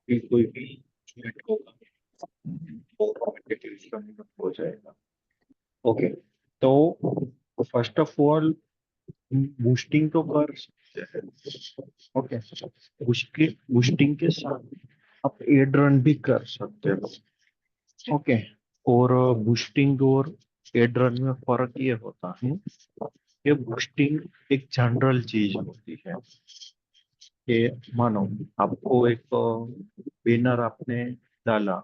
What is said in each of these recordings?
कोई भी स्टूडेंट होगा वो कॉम्पिटिटिव स्टूडेंट हो जाएगा। ओके, तो फर्स्ट ऑफ ऑल बूस्टिंग तो कर सकते हैं। ओके, उसके बूस्टिंग के साथ आप एड रन भी कर सकते हो। ओके, और बूस्टिंग और एड रन में फर्क ये होता है कि बूस्टिंग एक जनरल चीज होती है कि मानो आपको एक बैनर आपने डाला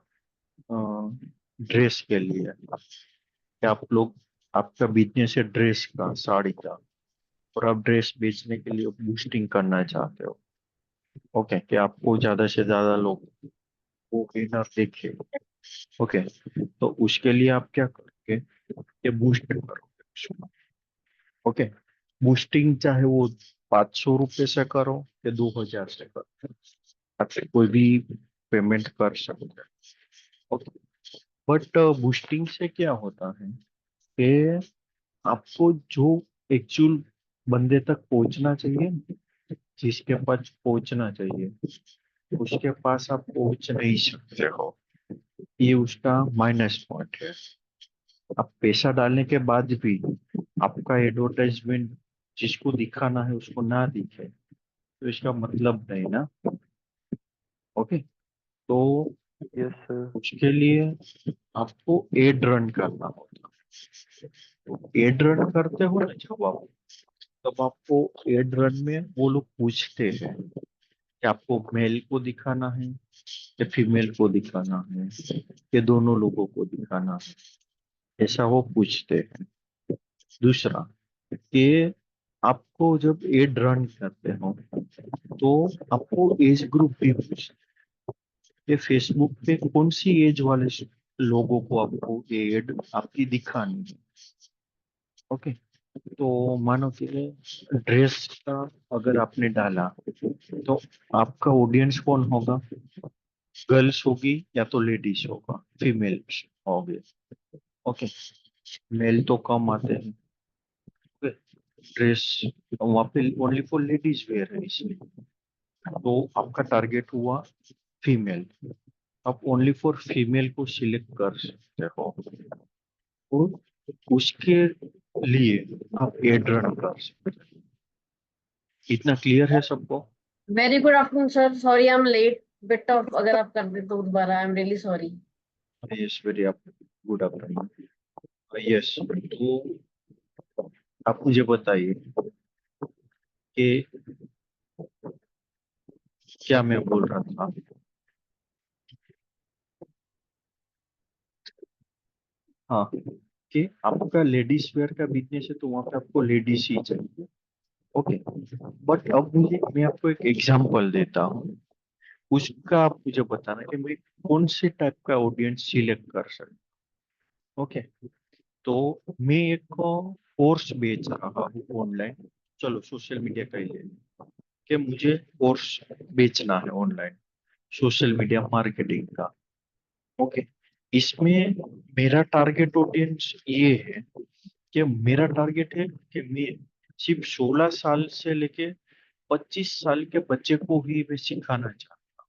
ड्रेस के लिए कि आप लोग, आपका बिजनेस है ड्रेस का, साड़ी का, और आप ड्रेस बेचने के लिए बूस्टिंग करना चाहते हो। ओके, कि आपको ज्यादा से ज्यादा लोग वो बैनर देखे। ओके, तो उसके लिए आप क्या करोगे, ये बूस्ट करोगे उसको। ओके, बूस्टिंग चाहे वो 500 रुपये से करो या 2000 से करो, आपसे कोई भी पेमेंट कर सकते हैं। ओके, बट बूस्टिंग से क्या होता है कि आपको जो एक्चुअल बंदे तक पहुंचना चाहिए, जिसके पास पहुंचना चाहिए, उसके पास आप पहुंच नहीं सकते हो। ये उसका माइनस पॉइंट है। आप पैसा डालने के बाद भी आपका एडवर्टाइजमेंट जिसको दिखाना है उसको ना दिखे, तो इसका मतलब नहीं ना। ओके, तो यस सर। उसके लिए आपको एड रन करना होता है। एड रन करते हो ना जब आप, तब आपको एड रन में वो लोग पूछते हैं कि आपको मेल को दिखाना है या फीमेल को दिखाना है, या दोनों लोगों को दिखाना है, ऐसा वो पूछते हैं। दूसरा, कि आपको जब एड रन करते हो तो आपको एज ग्रुप भी पूछते हैं कि फेसबुक पे कौन सी एज वाले लोगों को आपको ये एड आपकी दिखानी है। ओके, तो मानो कि ड्रेस का अगर आपने डाला तो आपका ऑडियंस कौन होगा, गर्ल्स होगी या तो लेडीज होगा, फीमेल होगी। ओके, मेल तो कम आते हैं। ड्रेस वहाँ पे ओनली फॉर लेडीज वेयर है इसलिए, तो आपका टारगेट हुआ फीमेल। आप ओनली फॉर फीमेल को सिलेक्ट कर सकते हो और उसके लिए आप एड रन कर सकते हो। इतना क्लियर है सबको? Very good afternoon sir, sorry I am late. Bit of अगर आप कर दे तो दोबारा, I am really sorry. Yes, very good afternoon. Yes, तो आप मुझे बताइए कि क्या मैं बोल रहा था। हाँ, कि आपका लेडीज वेयर का बिजनेस है तो वहां पे आपको लेडीज ही चाहिए। ओके, बट अब मैं आपको एक एग्जांपल देता हूँ, उसका आप मुझे बताना कि मैं कौन से टाइप का ऑडियंस सिलेक्ट कर सकता। ओके, तो मैं एक कोर्स बेच रहा हूँ ऑनलाइन, चलो सोशल मीडिया का ही ले लें, कि मुझे कोर्स बेचना है ऑनलाइन सोशल मीडिया मार्केटिंग का। ओके, इसमें मेरा टारगेट ऑडियंस ये है कि मेरा टारगेट है कि मैं सिर्फ 16 साल से लेके 25 साल के बच्चे को ही मैं सिखाना चाहता हूँ,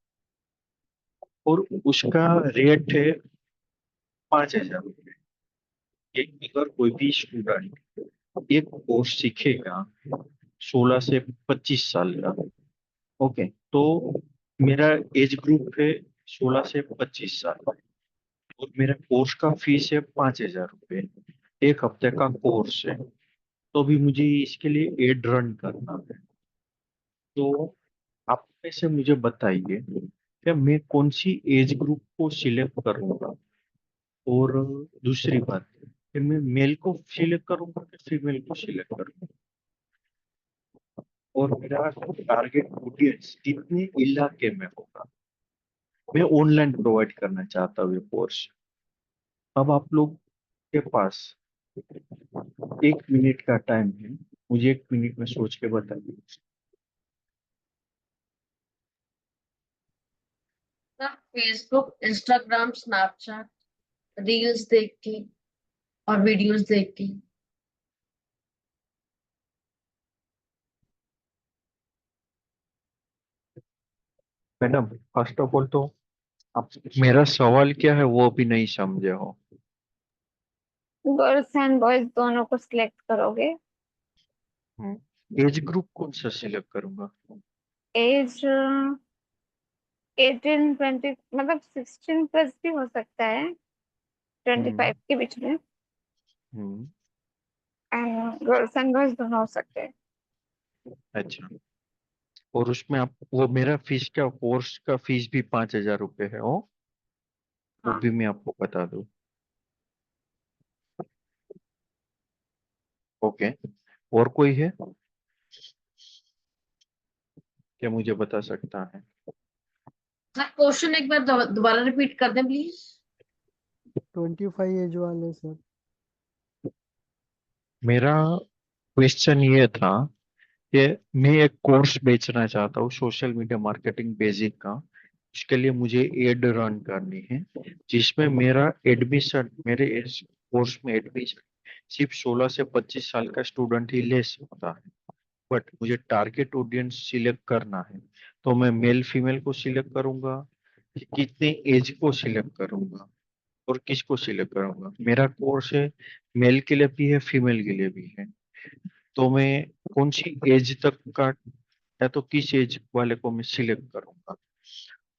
और उसका रेट है 5,000 रुपये। एक, अगर कोई भी स्टूडेंट एक कोर्स सीखेगा 16 से 25 साल का, ओके, तो मेरा एज ग्रुप है 16 से 25 साल, और मेरा कोर्स का फीस है 5,000 रुपये। एक हफ्ते का कोर्स है, तो भी मुझे इसके लिए एड रन करना है। तो आप में से मुझे बताइए कि मैं कौन सी एज ग्रुप को सिलेक्ट करूंगा, और दूसरी बात कि मैं मेल को सिलेक्ट करूंगा कि फीमेल को सिलेक्ट करूंगा, और मेरा टारगेट ऑडियंस कितने इलाके में होगा। मैं ऑनलाइन प्रोवाइड करना चाहता हूँ ये कोर्स। अब आप लोग के पास 1 मिनट का टाइम है, मुझे 1 मिनट में सोच के बताइए। Sir Facebook, Instagram, Snapchat, reels देख के और वीडियोस देख के। मैडम, फर्स्ट ऑफ ऑल तो आप मेरा सवाल क्या है वो भी नहीं समझे हो। गर्ल्स एंड बॉयज दोनों को सिलेक्ट करोगे? एज ग्रुप कौन सा सिलेक्ट करूंगा? एज 18-20, मतलब 16+ भी हो सकता है, 25 हम्म। के बीच में। हम्म। एंड गर्ल्स एंड बॉयज दोनों हो सकते हैं। अच्छा। और उसमें आप वो मेरा फीस क्या, कोर्स का फीस भी 5,000 रुपये है वो हाँ। भी मैं आपको बता दूं। ओके। और कोई है क्या मुझे बता सकता है? सर क्वेश्चन एक बार दोबारा रिपीट कर दें प्लीज। 25 एज वाले सर। मेरा क्वेश्चन ये था कि मैं एक कोर्स बेचना चाहता हूँ, सोशल मीडिया मार्केटिंग बेसिक का। उसके लिए मुझे एड रन करनी है, जिसमें मेरा एडमिशन, मेरे इस कोर्स में एडमिशन सिर्फ 16 से 25 साल का स्टूडेंट ही ले सकता है। बट मुझे टारगेट ऑडियंस सिलेक्ट करना है, तो मैं मेल फीमेल को सिलेक्ट करूंगा कि कितने एज को सिलेक्ट करूंगा और किसको सिलेक्ट करूंगा? मेरा कोर्स है मेल के लिए भी है, फीमेल के लिए भी है। तो मैं कौन सी एज तक का, या तो किस एज वाले को मैं सिलेक्ट करूंगा?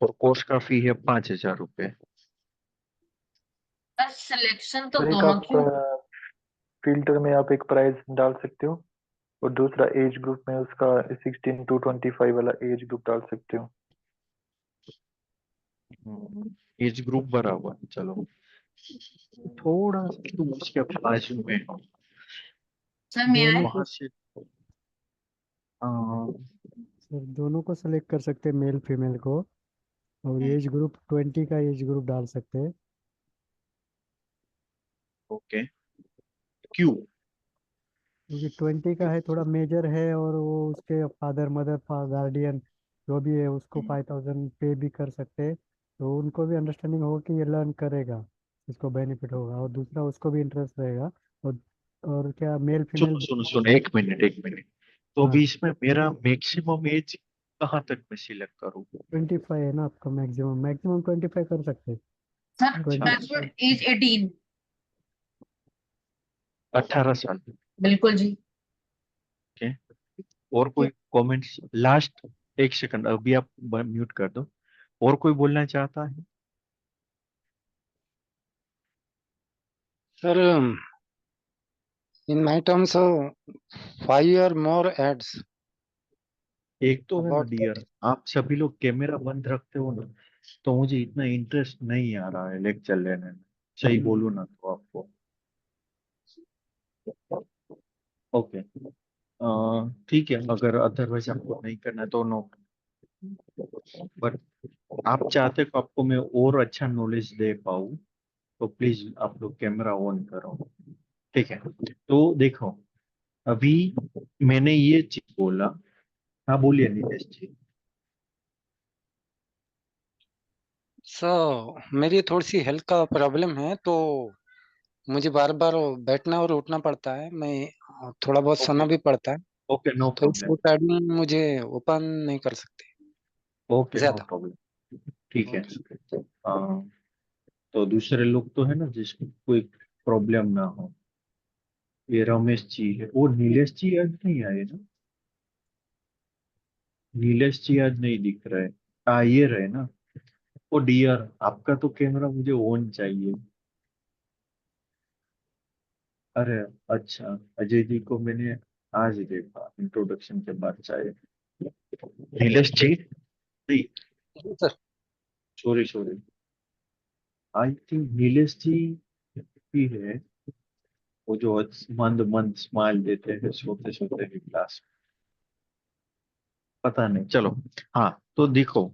और कोर्स का फी है 5,000 रुपये। सर सिलेक्शन तो सर एक दोनों आप की। फिल्टर में आप एक प्राइस डाल सकते हो, और दूसरा एज ग्रुप में उसका 16 to 25 वाला एज ग्रुप डाल सकते हो। एज ग्रुप बराबर, चलो थोड़ा सा तुम उसके बाजू में हो, सर मेरा दोनों वहां को से। सर दोनों को सेलेक्ट कर सकते हैं, मेल फीमेल को। और एज ग्रुप 20 का एज ग्रुप डाल सकते हैं। ओके। क्यों? क्योंकि 20 का है, थोड़ा मेजर है, और वो उसके फादर मदर गार्डियन जो भी है उसको 5,000 पे भी कर सकते हैं। तो उनको भी अंडरस्टैंडिंग होगा कि ये लर्न करेगा, इसको बेनिफिट होगा, और दूसरा उसको भी इंटरेस्ट रहेगा। और क्या मेल फीमेल। सुनो सुनो सुनो, एक मिनट एक मिनट। तो हाँ। अभी इसमें मेरा मैक्सिमम एज कहाँ तक मैं सिलेक्ट करूँ? 25 है ना आपका, मैक्सिमम मैक्सिमम 25 कर सकते हैं। सर अच्छा, 20। Maximum age 18। 18 साल। बिल्कुल जी। ओके। और कोई कमेंट्स लास्ट? एक सेकंड, अभी आप म्यूट कर दो। और कोई बोलना चाहता है? Sir, in my terms, 5 or more ads एक तो है ना about that. डियर, आप सभी लोग कैमरा बंद रखते हो ना, तो मुझे इतना इंटरेस्ट नहीं आ रहा है लेक्चर लेने में। सही बोलूँ ना तो आपको। ओके। ठीक है, अगर अदरवाइज आपको नहीं करना है तो नो। बट आप चाहते हो आपको मैं और अच्छा नॉलेज दे पाऊँ, तो प्लीज आप लोग कैमरा ऑन करो। ठीक है, तो देखो, अभी मैंने ये चीज बोला। हाँ बोलिए नीलेश जी। मेरी थोड़ी सी हेल्थ का प्रॉब्लम है, तो मुझे बार बार बैठना और उठना पड़ता है। मैं थोड़ा बहुत ओके। सोना भी पड़ता है। ओके, नो तो इस प्रॉब्लम। रिगार्डिंग मुझे ओपन नहीं कर सकते ओके, नो ज्यादा। प्रॉब्लम। ठीक है। ओके। तो दूसरे लोग तो है ना जिसको कोई प्रॉब्लम ना हो। ये रमेश जी है, वो नीलेश जी आज नहीं आए ना? नीलेश जी आज नहीं दिख रहे। ये रहे ना। ओ डियर, आपका तो कैमरा मुझे ऑन चाहिए। अरे अच्छा, अजय जी को मैंने आज देखा इंट्रोडक्शन के बाद शायद। नीलेश जी नहीं, जी sir. Sorry sorry, I think Nilesh ji भी है, वो जो मंद मंद स्माइल देते हैं सोते सोते भी क्लास। पता नहीं, चलो। हाँ, तो देखो,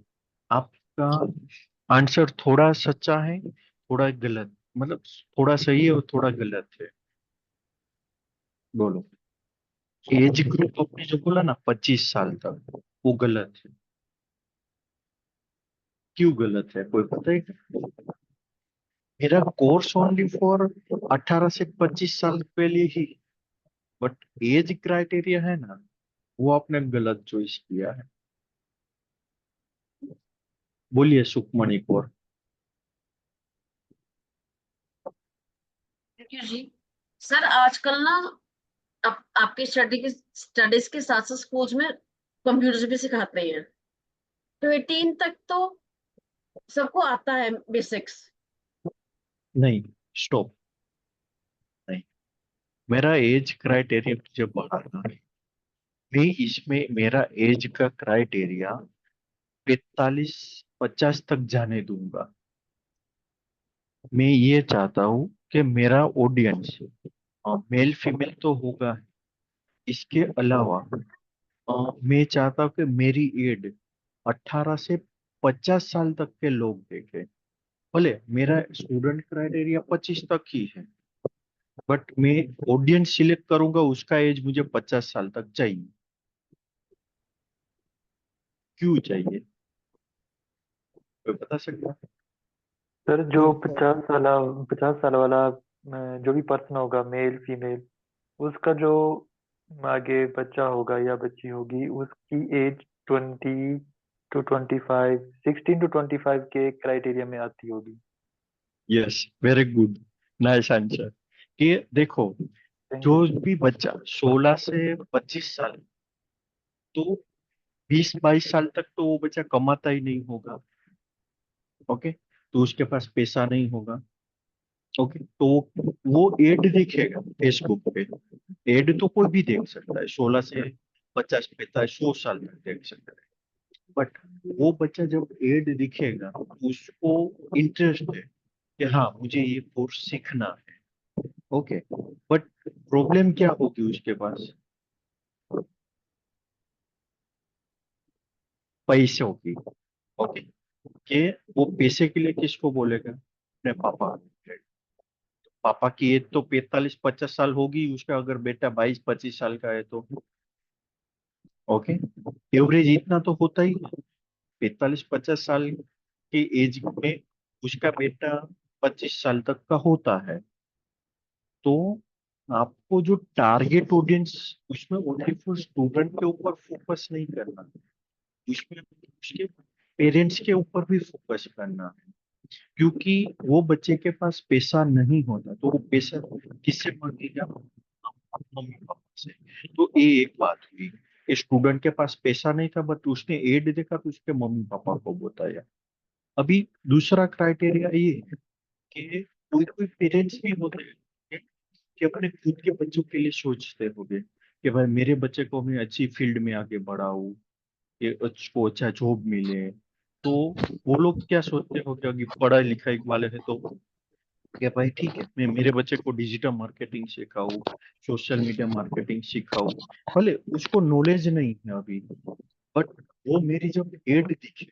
आपका आंसर थोड़ा सच्चा है, थोड़ा गलत, मतलब थोड़ा सही है और थोड़ा गलत है। बोलो। एज ग्रुप आपने जो बोला ना 25 साल तक, वो गलत है। क्यों गलत है, कोई पता है क्या? मेरा कोर्स ओनली फॉर 18 से 25 साल के लिए ही। बट एज क्राइटेरिया है ना, वो आपने गलत चॉइस किया है। बोलिए Sukhmani Kaur. Thank you ji. Sir आजकल ना आपकी स्टडीज के साथ साथ स्कूल्स में कंप्यूटर्स भी सिखाते हैं। तो 18 तक तो सबको आता है बेसिक्स। नहीं, स्टॉप। नहीं, मेरा एज क्राइटेरिया मुझे बढ़ाना है। मैं इसमें मेरा एज का क्राइटेरिया 45-50 तक जाने दूंगा। मैं ये चाहता हूँ कि मेरा ऑडियंस मेल फीमेल तो होगा, इसके अलावा मैं चाहता हूँ कि मेरी एड 18 से 50 साल तक के लोग देखें। भले मेरा स्टूडेंट क्राइटेरिया 25 तक ही है, बट मैं ऑडियंस सिलेक्ट करूंगा, उसका एज मुझे 50 साल तक चाहिए। क्यों चाहिए, कोई बता सकता है? सर जो 50 साल वाला जो भी पर्सन होगा, मेल फीमेल, उसका जो आगे बच्चा होगा या बच्ची होगी, उसकी एज 20 to 25, 16 to 25 के क्राइटेरिया में आती होगी। Yes, very good, nice answer. कि देखो, थैंक जो यू। भी बच्चा 16 से 25 साल, तो 20-22 साल तक तो वो बच्चा कमाता ही नहीं होगा। ओके, तो उसके पास पैसा नहीं होगा। ओके, तो वो एड दिखेगा फेसबुक पे। एड तो कोई भी देख सकता है, 16 से 50, 45, 100 साल तक देख सकता है। बट वो बच्चा जब एड दिखेगा, उसको इंटरेस्ट है कि हाँ मुझे ये कोर्स सीखना है। ओके, बट प्रॉब्लम क्या होगी उसके पास? पैसों की। ओके, कि वो पैसे के लिए किसको बोलेगा? अपने पापा। पापा की एज तो 45-50 साल होगी, उसका अगर बेटा 22-25 साल का है तो। ओके, एवरेज इतना तो होता ही है। 45-50 साल की एज में उसका बेटा 25 साल तक का होता है। तो आपको जो टारगेट ऑडियंस, उसमें ओनली फॉर स्टूडेंट के ऊपर फोकस नहीं करना, उसमें उसके पेरेंट्स के ऊपर भी फोकस करना है। क्योंकि वो बच्चे के पास पैसा नहीं होता, तो वो पैसा किससे मांगेगा? मम्मी पापा से। तो ये एक बात हुई, स्टूडेंट के पास पैसा नहीं था, बट उसने एड देखा तो उसके मम्मी पापा को बताया। अभी दूसरा क्राइटेरिया ये है कि कोई कोई पेरेंट्स भी होते हैं कि अपने खुद के बच्चों के लिए सोचते होंगे कि भाई मेरे बच्चे को मैं अच्छी फील्ड में आगे बढ़ाऊं, कि उसको अच्छा जॉब मिले। तो वो लोग क्या सोचते हो कि अगर पढ़ाई लिखाई वाले हैं तो कि भाई ठीक है, मैं मेरे बच्चे को डिजिटल मार्केटिंग सिखाऊं, सोशल मीडिया मार्केटिंग सिखाऊं। भले उसको नॉलेज नहीं है अभी, बट वो मेरी जब एड दिखे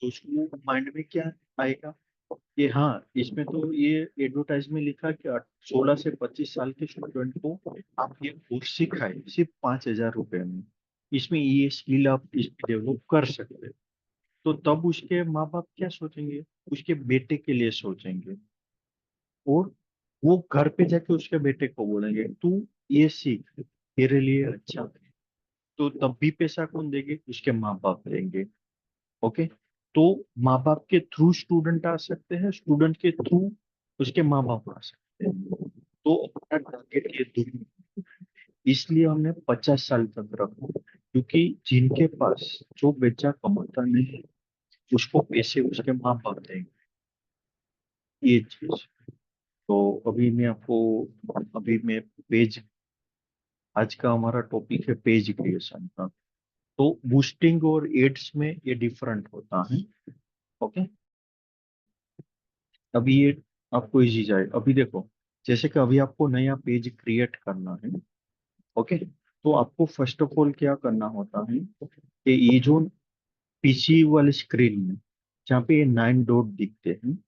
तो उसको माइंड में क्या आएगा कि हाँ, इसमें तो ये एडवर्टाइज में लिखा कि 16 से 25 साल के स्टूडेंट को आप ये कोर्स सिखाए सिर्फ 5,000 रुपए में, इसमें ये स्किल आप डेवलप कर सकते हैं। तो तब उसके माँ बाप क्या सोचेंगे? उसके बेटे के लिए सोचेंगे, और वो घर पे जाके उसके बेटे को बोलेंगे तू ये सीख, तेरे लिए अच्छा है। तो तब भी पैसा कौन देंगे? उसके माँ बाप देंगे। ओके, तो माँ बाप के थ्रू स्टूडेंट आ सकते हैं, स्टूडेंट के थ्रू उसके माँ बाप आ सकते हैं। तो अपना टारगेट ये दोनों, इसलिए हमने 50 साल तक रखा, क्योंकि जिनके पास जो बच्चा कमाता नहीं, उसको पैसे उसके माँ बाप देंगे, ये चीज। तो अभी मैं आपको, अभी मैं पेज, आज का हमारा टॉपिक है पेज क्रिएशन का। तो बूस्टिंग और एड्स में ये डिफरेंट होता है। ओके, अभी ये आपको इजी जाए। अभी देखो, जैसे कि अभी आपको नया पेज क्रिएट करना है। ओके, तो आपको फर्स्ट ऑफ ऑल क्या करना होता है कि ये जो पीछे वाले स्क्रीन में जहाँ पे ये 9 डॉट दिखते हैं,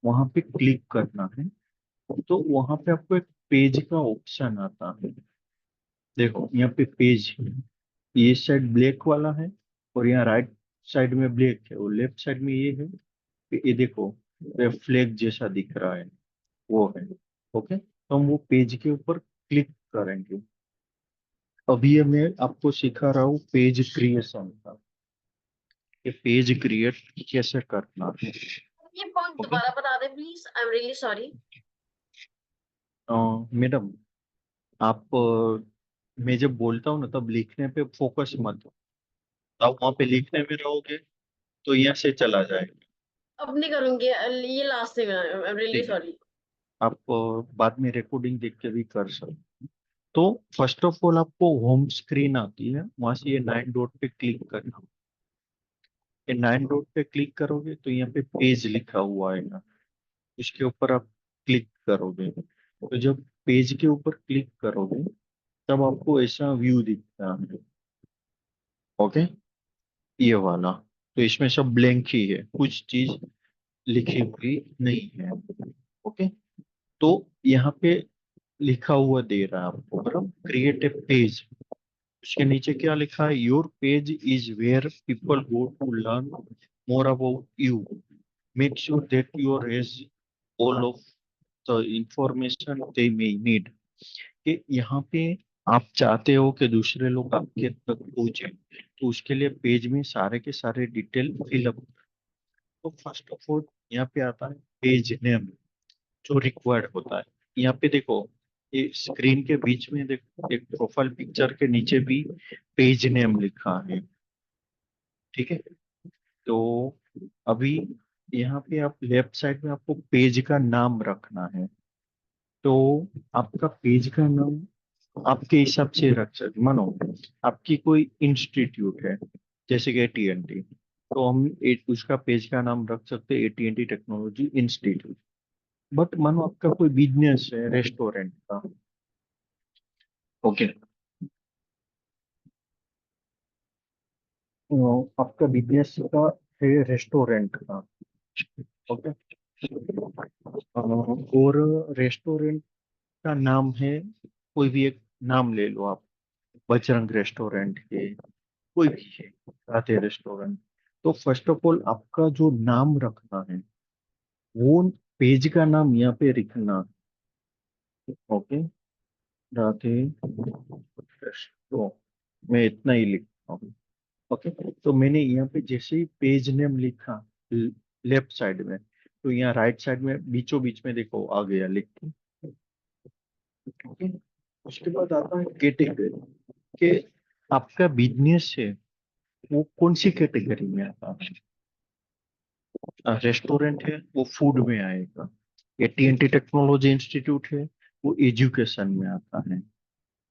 वहां पे क्लिक करना है। तो वहां पे आपको एक पेज का ऑप्शन आता है। देखो यहाँ पे पेज, ये साइड ब्लैक वाला है, और यहाँ राइट साइड में ब्लैक है, और लेफ्ट साइड में ये है। ये देखो, फ्लैग जैसा दिख रहा है, वो है। ओके, तो हम वो पेज के ऊपर क्लिक करेंगे। अभी ये मैं आपको सिखा रहा हूँ पेज क्रिएशन का। ये पेज क्रिएट कैसे करना है। ये पॉइंट Okay. दोबारा बता दे please, I am really sorry. Madam आप मैं जब बोलता हूँ ना तब लिखने पे फोकस मत दो। आप वहां पे लिखने में रहोगे तो यहाँ से चला जाएगा। अब नहीं करूंगी, ये last thing, I am really ठीक है, सॉरी। आप बाद में रिकॉर्डिंग देख के भी कर सकते। तो फर्स्ट ऑफ ऑल आपको होम स्क्रीन आती है, वहां से ये 9 डॉट पे क्लिक करना। ये 9 डॉट पे क्लिक करोगे तो यहाँ पे पेज लिखा हुआ आएगा, उसके ऊपर आप क्लिक करोगे। तो जब पेज के ऊपर क्लिक करोगे तब आपको ऐसा व्यू दिखता है। ओके, ये वाला। तो इसमें सब ब्लैंक ही है, कुछ चीज लिखी हुई नहीं है। ओके, तो यहाँ पे लिखा हुआ दे रहा है आपको, बराबर, क्रिएट ए पेज। उसके नीचे क्या लिखा है, your page is where people go to learn more about you, make sure that your has all of the information they may need. कि यहाँ पे आप चाहते हो कि दूसरे लोग आपके तक पहुंचे, तो उसके लिए पेज में सारे के सारे डिटेल फिलअप। तो फर्स्ट ऑफ ऑल यहाँ पे आता है पेज नेम, जो रिक्वायर्ड होता है। यहाँ पे देखो, ये स्क्रीन के बीच में देखो, एक प्रोफाइल पिक्चर के नीचे भी पेज नेम लिखा है। ठीक है, तो अभी यहाँ पे आप लेफ्ट साइड में आपको पेज का नाम रखना है। तो आपका पेज का नाम आपके हिसाब से रख सकते। मानो आपकी कोई इंस्टीट्यूट है, जैसे कि AT&T, तो हम उसका पेज का नाम रख सकते हैं AT&T टेक्नोलॉजी इंस्टीट्यूट। बट मानो आपका कोई बिजनेस है रेस्टोरेंट का। ओके, आपका बिजनेस का है रेस्टोरेंट का। ओके, और रेस्टोरेंट का नाम है, कोई भी एक नाम ले लो आप, बजरंग रेस्टोरेंट के, कोई भी है, राधे रेस्टोरेंट। तो फर्स्ट ऑफ ऑल आपका जो नाम रखना है वो पेज का नाम यहाँ पे लिखना। ओके, राधे रेस्टो, मैं इतना ही लिखता हूँ। ओके, तो मैंने यहाँ पे जैसे ही पेज नेम लिखा लेफ्ट साइड में, तो यहाँ राइट साइड में बीचों बीच में देखो आ गया लिख के। ओके, उसके बाद आता है कैटेगरी, कि आपका बिजनेस है वो कौन सी कैटेगरी में आता है। रेस्टोरेंट है वो फूड में आएगा, AT&T टेक्नोलॉजी इंस्टीट्यूट है वो एजुकेशन में आता है।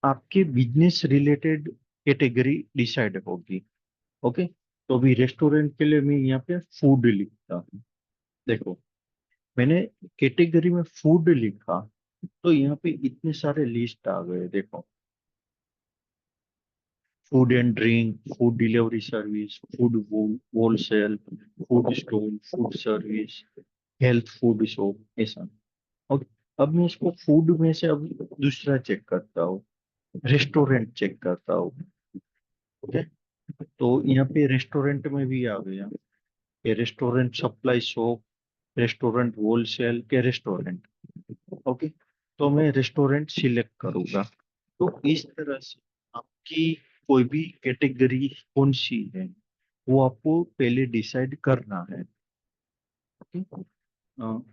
आपके बिजनेस रिलेटेड कैटेगरी डिसाइड होगी। ओके, तो अभी रेस्टोरेंट के लिए मैं यहाँ पे फूड लिखता हूँ। देखो, मैंने कैटेगरी में फूड लिखा तो यहाँ पे इतने सारे लिस्ट आ गए। देखो, food and drink, food delivery service, food wholesale, food store, food service, health food shop, ऐसा। और अब मैं इसको फूड में से अब दूसरा चेक करता हूँ, रेस्टोरेंट चेक करता हूँ। ओके, तो यहाँ पे रेस्टोरेंट में भी आ गया, ये restaurant supply shop, restaurant wholesale के रेस्टोरेंट। ओके, तो मैं रेस्टोरेंट सिलेक्ट करूंगा। तो इस तरह से आपकी कोई भी कैटेगरी कौन सी है वो आपको पहले डिसाइड करना है। ओके,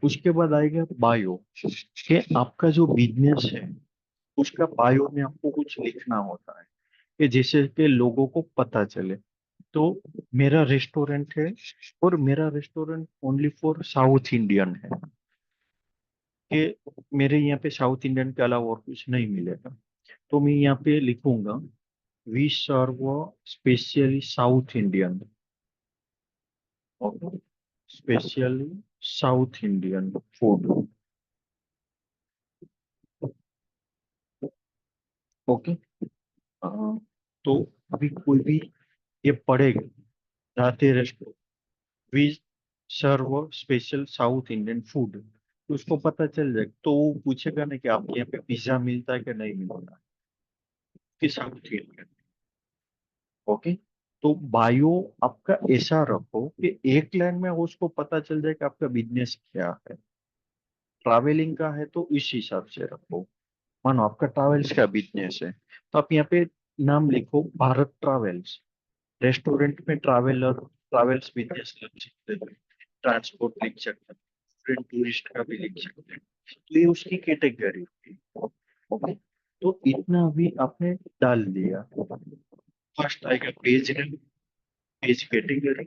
उसके बाद आएगा बायो, कि आपका जो बिजनेस है उसका बायो में आपको कुछ लिखना होता है, कि जैसे कि लोगों को पता चले। तो मेरा रेस्टोरेंट है और मेरा restaurant only for south Indian है, कि मेरे यहाँ पे साउथ इंडियन के अलावा और कुछ नहीं मिलेगा। तो मैं यहाँ पे लिखूंगा we serve specially South Indian. Okay, specially South Indian food. Okay, तो अभी कोई भी ये पढ़ेगा Radhe restaurant, we serve special South Indian food, तो उसको पता चल जाएगा। तो वो पूछेगा ना कि आपके यहाँ पे पिज्जा मिलता है कि नहीं मिलता है, कि साउथ इंडियन। ओके, तो बायो आपका ऐसा रखो कि एक लाइन में उसको पता चल जाए कि आपका बिजनेस क्या है। ट्रैवलिंग का है तो इस हिसाब से रखो। मानो आपका ट्रैवल्स का बिजनेस है तो आप यहाँ पे नाम लिखो भारत ट्रैवल्स, रेस्टोरेंट में ट्रैवलर ट्रैवल्स बिजनेस लिख सकते हैं, ट्रांसपोर्ट लिख सकते हैं, फ्रेंड टूरिस्ट का भी लिख सकते हैं। तो ये उसकी कैटेगरी होगी। ओके, तो इतना भी आपने डाल दिया। फर्स्ट आएगा पेज नेम, पेज कैटेगरी,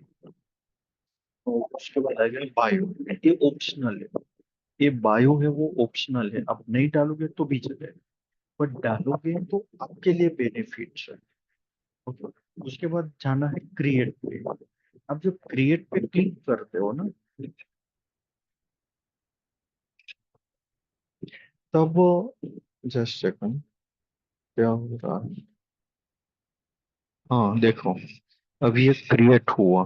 और उसके बाद आएगा बायो। ये ऑप्शनल है, ये बायो है वो ऑप्शनल है, आप नहीं डालोगे तो भी चलेगा, बट डालोगे तो आपके लिए बेनिफिट्स है। ओके, उसके बाद जाना है क्रिएट पे। आप जब क्रिएट पे क्लिक करते हो ना, तब जस्ट सेकंड, क्या हो रहा है? हाँ देखो, अभी ये क्रिएट हुआ।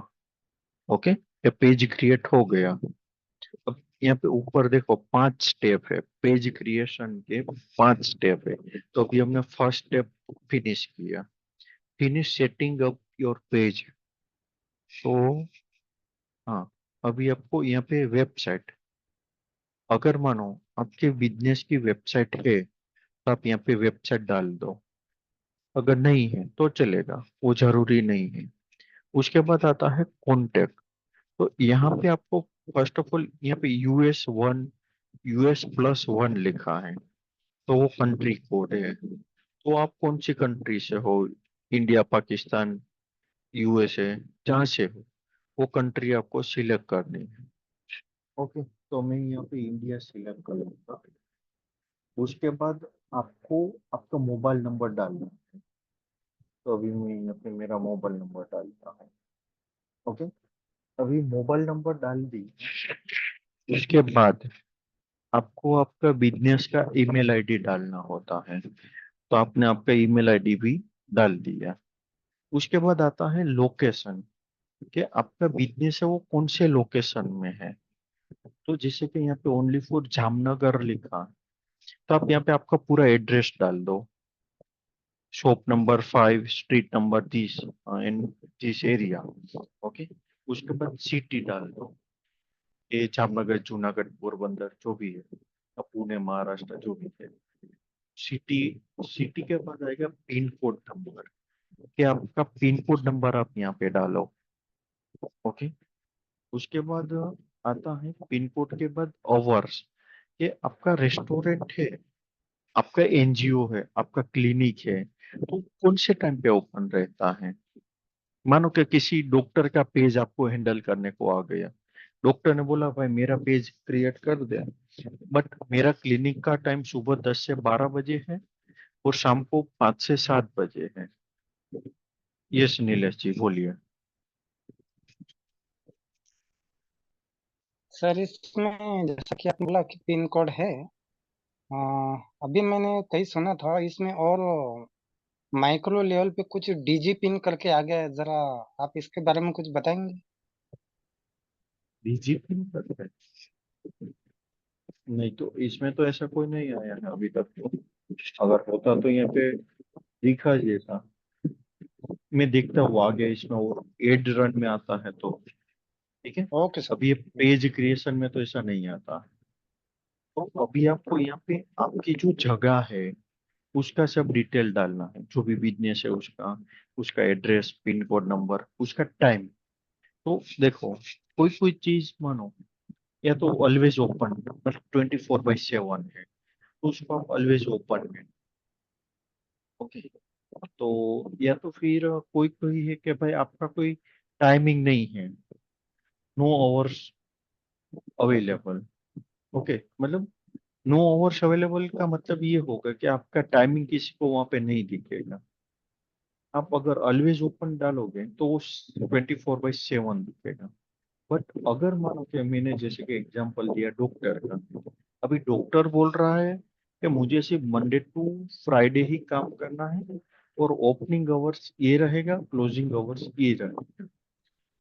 ओके, ये पेज क्रिएट हो गया। अब यहाँ पे ऊपर देखो 5 स्टेप है, पेज क्रिएशन के 5 स्टेप है। तो अभी हमने फर्स्ट स्टेप फिनिश किया, finish setting up your page. तो हाँ, अभी आपको यहाँ पे वेबसाइट, अगर मानो आपके बिजनेस की वेबसाइट है तो आप यहाँ पे वेबसाइट डाल दो, अगर नहीं है तो चलेगा, वो जरूरी नहीं है। उसके बाद आता है कॉन्टेक्ट। तो यहाँ पे आपको फर्स्ट ऑफ ऑल यहाँ पे US 1, US+1 लिखा है, तो वो कंट्री कोड है। तो आप कौन सी कंट्री से हो, इंडिया, पाकिस्तान, USA, जहाँ से हो वो कंट्री आपको सिलेक्ट करनी है। ओके, तो मैं यहाँ पे इंडिया सिलेक्ट कर लूंगा। उसके बाद आपको आपका मोबाइल नंबर डालना है। तो अभी मैं यहाँ पे मेरा मोबाइल नंबर डालता हूँ। ओके, अभी मोबाइल नंबर डाल दी। उसके बाद आपको आपका बिजनेस का ईमेल आईडी डालना होता है, तो आपने आपका ईमेल आईडी भी डाल दिया। उसके बाद आता है लोकेशन, कि आपका बिजनेस है वो कौन से लोकेशन में है। तो जैसे कि यहाँ पे ओनली फॉर जामनगर लिखा, तो आप यहाँ पे आपका पूरा एड्रेस डाल दो, shop number 5, street number 30, in this area. Okay, उसके बाद सिटी डाल दो, ये जामनगर, जूनागढ़, पोरबंदर जो भी है, या पुणे, महाराष्ट्र जो भी है। सिटी, सिटी के बाद आएगा पिन कोड नंबर, कि आपका पिन कोड नंबर आप यहाँ पे डालो। ओके, उसके बाद आता है पिन कोड के बाद आवर्स, ये आपका रेस्टोरेंट है, आपका NGO है, आपका क्लिनिक है, तो कौन से टाइम पे ओपन रहता है। मानो कि किसी डॉक्टर का पेज आपको हैंडल करने को आ गया, डॉक्टर ने बोला भाई मेरा पेज क्रिएट कर दे, बट मेरा क्लिनिक का टाइम सुबह 10 से 12 बजे है और शाम को 5 से 7 बजे है। यस नीलेश जी बोलिए। सर इसमें जैसा कि आपने बोला कि पिन कोड है, अ, अभी मैंने कहीं सुना था इसमें, और माइक्रो लेवल पे कुछ DG पिन करके आ गया है, जरा आप इसके बारे में कुछ बताएंगे? डीजी पिन करते हैं? नहीं, तो इसमें तो ऐसा कोई नहीं आया है अभी तक तो। अगर होता तो यहाँ पे दिखा जैसा, मैं देखता हूँ आगे इसमें वो एड रन में आता है तो ठीक है। Okay sir. अभी ये पेज क्रिएशन में तो ऐसा नहीं आता। तो अभी आपको यहाँ पे आपकी जो जगह है उसका सब डिटेल डालना है, जो भी बिजनेस है उसका, उसका एड्रेस, पिन कोड नंबर, उसका टाइम। तो देखो, कोई कोई चीज मानो या तो ऑलवेज ओपन, मतलब 24/7 है, तो उसको आप ऑलवेज ओपन में। ओके, तो या तो फिर कोई कोई है कि भाई आपका कोई टाइमिंग नहीं है, नो आवर्स अवेलेबल। ओके, मतलब नो आवर्स अवेलेबल का मतलब ये होगा कि आपका टाइमिंग किसी को वहां पे नहीं दिखेगा। आप अगर ऑलवेज ओपन डालोगे तो वो 24/7 दिखेगा। बट अगर मानो कि मैंने जैसे कि एग्जांपल दिया डॉक्टर का, अभी डॉक्टर बोल रहा है कि मुझे सिर्फ मंडे टू फ्राइडे ही काम करना है और ओपनिंग आवर्स ये रहेगा, क्लोजिंग आवर्स ये रहेगा।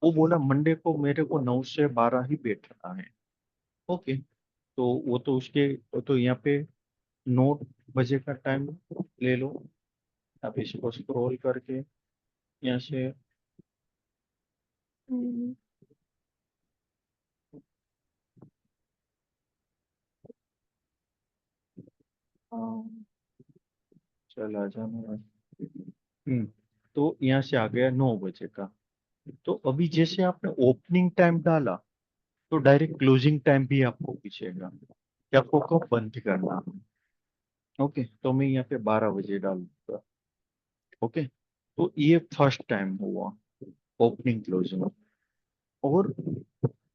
वो बोला मंडे को मेरे को 9 से 12 ही बैठना है। ओके, तो वो तो उसके, वो तो यहाँ पे 9 बजे का टाइम ले लो। आप इसको स्क्रॉल करके यहाँ से चला जाना। हम्म, तो यहाँ से आ गया 9 बजे का। तो अभी जैसे आपने ओपनिंग टाइम डाला तो डायरेक्ट क्लोजिंग टाइम भी आपको पूछेगा कि आपको कब बंद करना है। ओके, तो मैं यहाँ पे 12 बजे डाल दूंगा। ओके, तो ये फर्स्ट टाइम हुआ ओपनिंग क्लोजिंग। और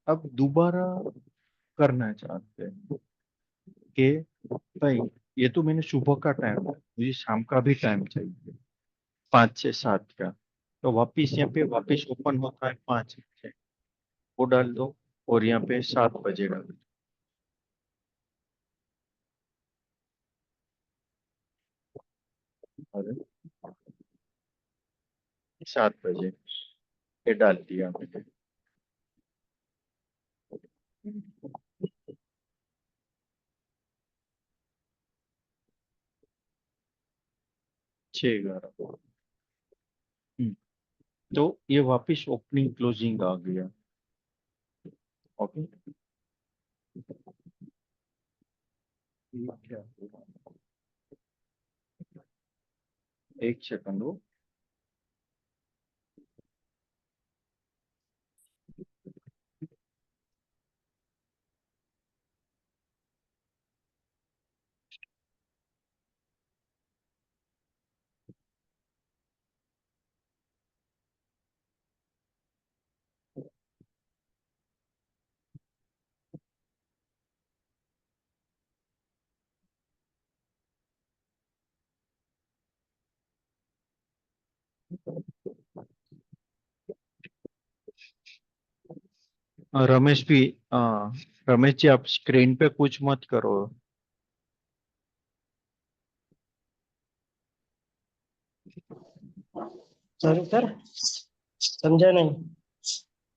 अब दोबारा करना चाहते हैं कि भाई ये तो मैंने सुबह का टाइम है, मुझे शाम का भी टाइम चाहिए 5 से 7 का। तो वापिस यहाँ पे वापिस ओपन होता है 5 बजे, वो डाल दो। और यहाँ पे 7 बजे डाल दो। अरे 7 बजे ये डाल दिया मैंने। 6:11। हम्म, तो ये वापिस ओपनिंग क्लोजिंग आ गया। ओके, ये क्या हुआ? एक सेकंड हो। रमेश भी, हाँ, रमेश जी आप स्क्रीन पे कुछ मत करो। सॉरी सर, समझा नहीं।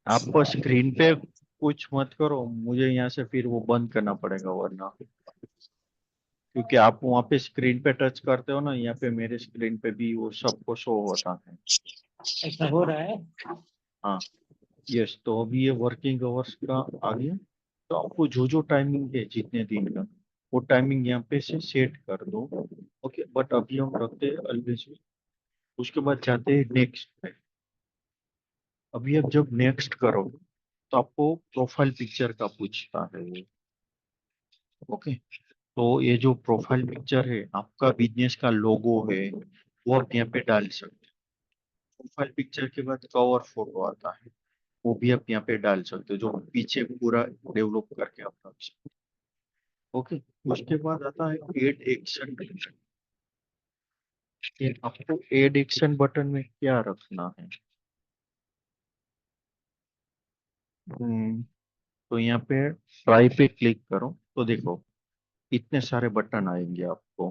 आप स्क्रीन पे कुछ मत करो, मुझे यहाँ से फिर वो बंद करना पड़ेगा वरना। क्योंकि आप वहाँ पे स्क्रीन पे टच करते हो ना, यहाँ पे मेरे स्क्रीन पे भी वो सबको शो होता है। ऐसा हो रहा है। हाँ, यस, तो अभी ये वर्किंग आवर्स का आ गया। तो आपको जो जो टाइमिंग है जितने दिन का, वो टाइमिंग यहाँ पे से सेट कर दो। ओके, बट अभी हम रखते हैं ऑलवेज। उसके बाद जाते हैं नेक्स्ट पे। अभी आप जब नेक्स्ट करो तो आपको प्रोफाइल पिक्चर का पूछता है वो। ओके, तो ये जो प्रोफाइल पिक्चर है आपका बिजनेस का लोगो है, वो आप यहाँ पे डाल सकते हैं। प्रोफाइल पिक्चर के बाद कवर फोटो आता है, वो भी आप यहाँ पे डाल सकते हो, जो पीछे पूरा डेवलप करके आप रख सकते हो। ओके, उसके बाद आता है एड एक्शन बटन। आपको एड एक्शन बटन में क्या रखना है? हम्म, तो यहाँ पे ट्राई पे क्लिक करो तो देखो इतने सारे बटन आएंगे आपको,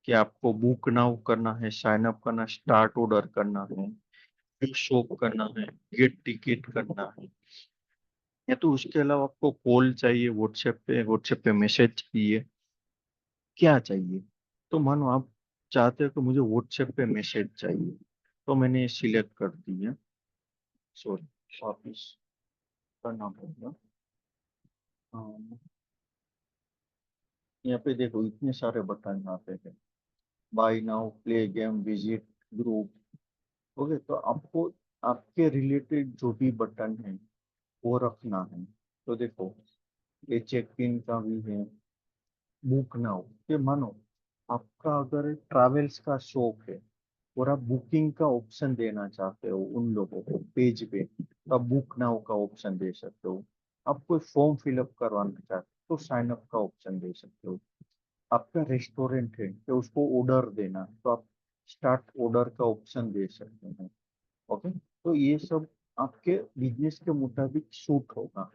कि आपको बुक नाउ करना है, साइन अप करना, स्टार्ट ऑर्डर करना है, शॉप करना है, गेट टिकट करना है, या तो उसके अलावा आपको कॉल चाहिए, व्हाट्सएप पे मैसेज चाहिए, क्या चाहिए? तो मानो आप चाहते हो कि मुझे व्हाट्सएप पे मैसेज चाहिए, तो मैंने सिलेक्ट कर दिया। सॉरी, वापिस करना पड़ेगा। हाँ, यहाँ पे देखो इतने सारे बटन यहाँ पे है, buy now, play game, visit group. Okay, तो आपको आपके रिलेटेड जो भी बटन है वो रखना है। तो देखो ये चेक इन का भी है, बुक नाउ। ये मानो आपका अगर ट्रैवल्स का शौक है और आप बुकिंग का ऑप्शन देना चाहते हो उन लोगों को पेज पे, तो आप बुक नाउ का ऑप्शन दे सकते हो। आप कोई फॉर्म फिलअप करवाना चाहते हो तो साइन अप का ऑप्शन दे सकते हो। आपका रेस्टोरेंट है तो उसको ऑर्डर देना है, तो आप स्टार्ट ऑर्डर का ऑप्शन दे सकते हैं। ओके, तो ये सब आपके बिजनेस के मुताबिक सूट होगा।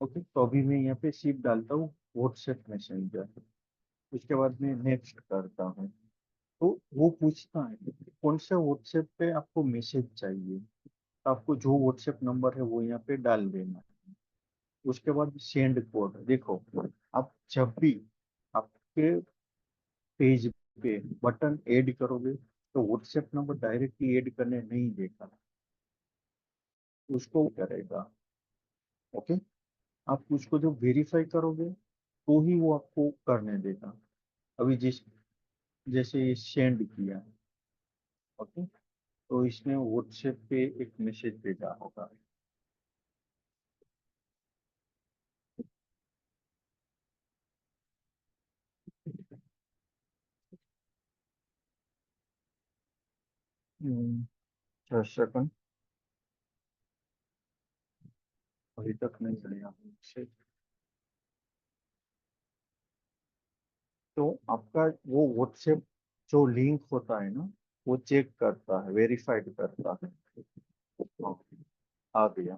ओके, तो अभी मैं यहाँ पे सिर्फ डालता हूँ व्हाट्सएप मैसेंजर। उसके बाद मैं नेक्स्ट करता हूँ। तो वो पूछता है कि कौन सा व्हाट्सएप पे आपको मैसेज चाहिए, तो आपको जो व्हाट्सएप नंबर है वो यहाँ पे डाल देना है। उसके बाद सेंड कोड। देखो, आप जब भी आपके पेज पे बटन ऐड करोगे तो व्हाट्सएप नंबर डायरेक्टली ऐड करने नहीं देगा, उसको करेगा। ओके, आप उसको जब वेरीफाई करोगे तो ही वो आपको करने देगा। अभी जिस जैसे सेंड किया। ओके, तो इसने व्हाट्सएप पे एक मैसेज भेजा होगा। हम्म, 6 सेकंड, अभी तक नहीं गया मैसेज। तो आपका वो व्हाट्सएप जो लिंक होता है ना, वो चेक करता है, वेरीफाइड करता है। ओके, आ गया।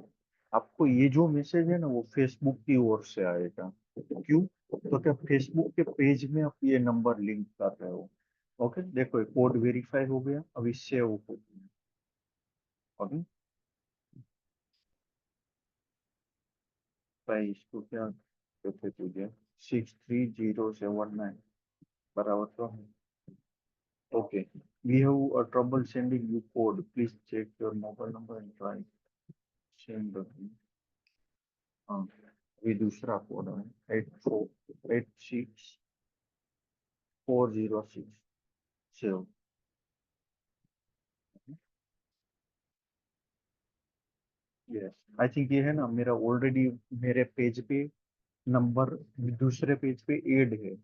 आपको ये जो मैसेज है ना, वो फेसबुक की ओर से आएगा। क्यों? तो क्या फेसबुक के पेज में आप ये नंबर लिंक कर रहे हो? ओके, देखो ये कोड वेरीफाई हो गया, अभी सेव हो गया। ओके, भाई इसको क्या कहते तुझे, 63079 बराबर तो है। Okay, we have a trouble sending you code, please check your mobile number and try send the हाँ, अभी दूसरा कोड है 8486406 सेव। यस, आई थिंक ये है ना, मेरा ऑलरेडी मेरे पेज पे नंबर दूसरे पेज पे ऐड है,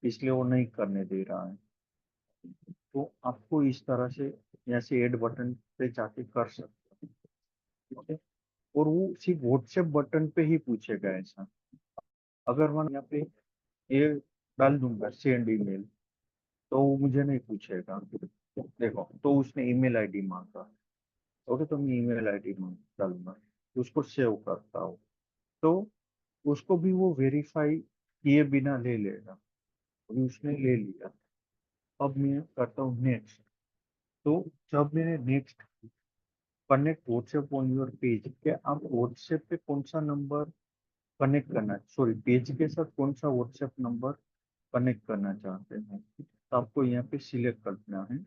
इसलिए वो नहीं करने दे रहा है। तो आपको इस तरह से यहाँ से ऐड बटन पे जाके कर सकते हो। ठीक है, और वो सिर्फ व्हाट्सएप बटन पे ही पूछेगा ऐसा। अगर मैं यहाँ पे ये डाल दूंगा सेंड ईमेल, तो वो मुझे नहीं पूछेगा। देखो, तो उसने ईमेल आईडी मांगा। ओके, तो मैं ईमेल आईडी डालूंगा, उसको सेव करता हूँ, तो उसको भी वो वेरीफाई किए बिना ले लेगा। अभी उसने ले लिया, अब मैं करता हूँ नेक्स्ट। तो जब मैंने next connect WhatsApp on your page, क्या आप व्हाट्सएप पे कौन सा नंबर कनेक्ट करना, सॉरी पेज के साथ कौन सा व्हाट्सएप नंबर कनेक्ट करना चाहते हैं, तो आपको यहाँ पे सिलेक्ट करना है।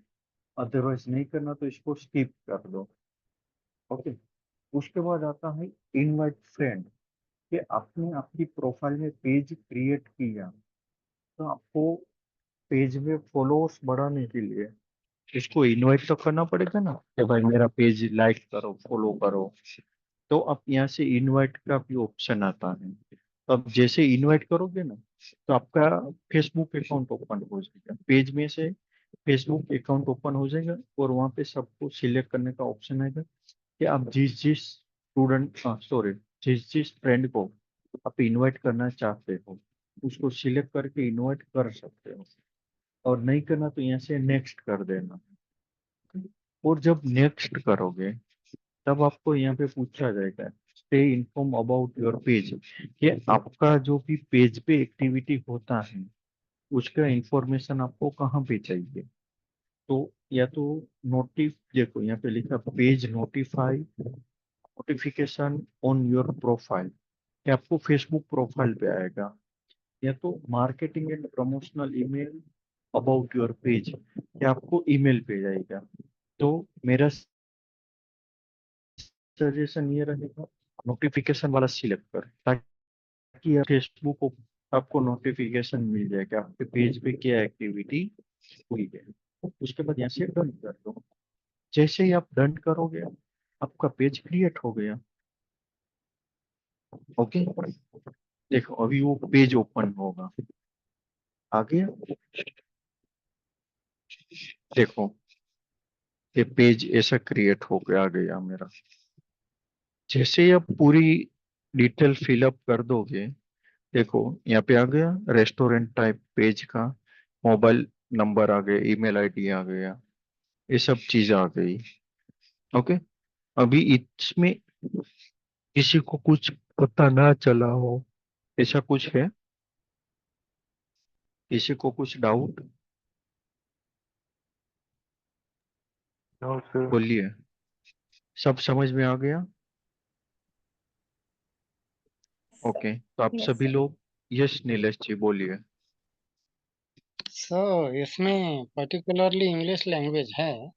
अदरवाइज नहीं करना तो इसको स्किप कर दो। ओके, उसके बाद आता है इनवाइट फ्रेंड, कि आपने आपकी प्रोफाइल में पेज क्रिएट किया, तो आपको पेज में फॉलोअर्स बढ़ाने के लिए इसको इनवाइट तो करना पड़ेगा ना, कि भाई मेरा पेज लाइक करो, फॉलो करो। तो आप यहाँ से इनवाइट का भी ऑप्शन आता है। तो आप जैसे इनवाइट करोगे ना, तो आपका फेसबुक अकाउंट ओपन हो जाएगा, पेज में से फेसबुक अकाउंट ओपन हो जाएगा, और वहाँ पे सबको सिलेक्ट करने का ऑप्शन आएगा कि आप जिस जिस स्टूडेंट, सॉरी, जिस जिस फ्रेंड को आप इनवाइट करना चाहते हो, उसको सिलेक्ट करके इनवाइट कर सकते हो। और नहीं करना तो यहाँ से नेक्स्ट कर देना। और जब नेक्स्ट करोगे, तब आपको यहाँ पे पूछा जाएगा stay inform about your page, कि आपका जो भी पेज पे एक्टिविटी होता है, उसका इंफॉर्मेशन आपको कहाँ पे चाहिए। तो या तो देखो यहाँ पे लिखा page notification on your profile, कि आपको फेसबुक प्रोफाइल पे आएगा, या तो marketing and promotional email about your page, कि आपको ईमेल पे जाएगा। तो मेरा सजेशन ये रहेगा, नोटिफिकेशन वाला सिलेक्ट कर, ताकि फेसबुक को आपको नोटिफिकेशन मिल जाए कि आपके पेज पे क्या एक्टिविटी हुई है। उसके बाद यहाँ से डन कर दो। जैसे ही आप डन करोगे, आपका पेज क्रिएट हो गया। ओके, देखो अभी वो पेज ओपन होगा, आ गया। देखो ये पेज ऐसा क्रिएट हो गया, आ गया मेरा। जैसे ही आप पूरी डिटेल फिलअप कर दोगे, देखो यहाँ पे आ गया रेस्टोरेंट टाइप पेज का, मोबाइल नंबर आ गया, ईमेल आईडी आ गया, ये सब चीज आ गई। ओके, अभी इसमें किसी को कुछ पता ना चला हो, ऐसा कुछ है? किसी को कुछ डाउट? No sir. बोलिए, सब समझ में आ गया? ओके, तो आप यस सभी सर। लोग यस नीलेश जी बोलिए। सर इसमें पर्टिकुलरली इंग्लिश लैंग्वेज है,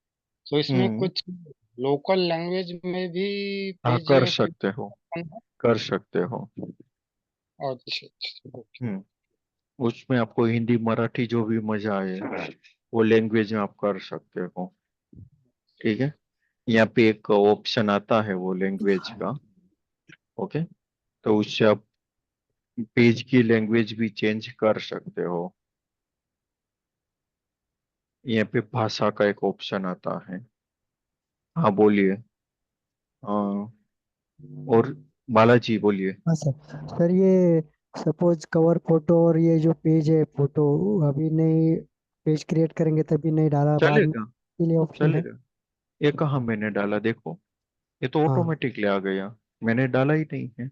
तो इसमें हम्म, कुछ लोकल लैंग्वेज में भी हाँ पेज कर सकते हो, है? कर सकते हो। अच्छा अच्छा, ओके। हम्म, उसमें आपको हिंदी मराठी जो भी मजा आए, वो लैंग्वेज में आप कर सकते हो। ठीक है, यहाँ पे एक ऑप्शन आता है वो लैंग्वेज का। ओके, तो उससे आप पेज की लैंग्वेज भी चेंज कर सकते हो। यहाँ पे भाषा का एक ऑप्शन आता है। हाँ बोलिए। हाँ, और बालाजी बोलिए। हाँ सर। सर ये सपोज कवर फोटो और ये जो पेज है फोटो, अभी नहीं पेज क्रिएट करेंगे तभी नहीं डाला बाद में, चलेगा, के लिए ऑप्शन है? चलेगा। ये कहाँ मैंने डाला, देखो, ये तो हाँ। ऑटोमेटिकली आ गया। मैंने डाला ही नहीं है।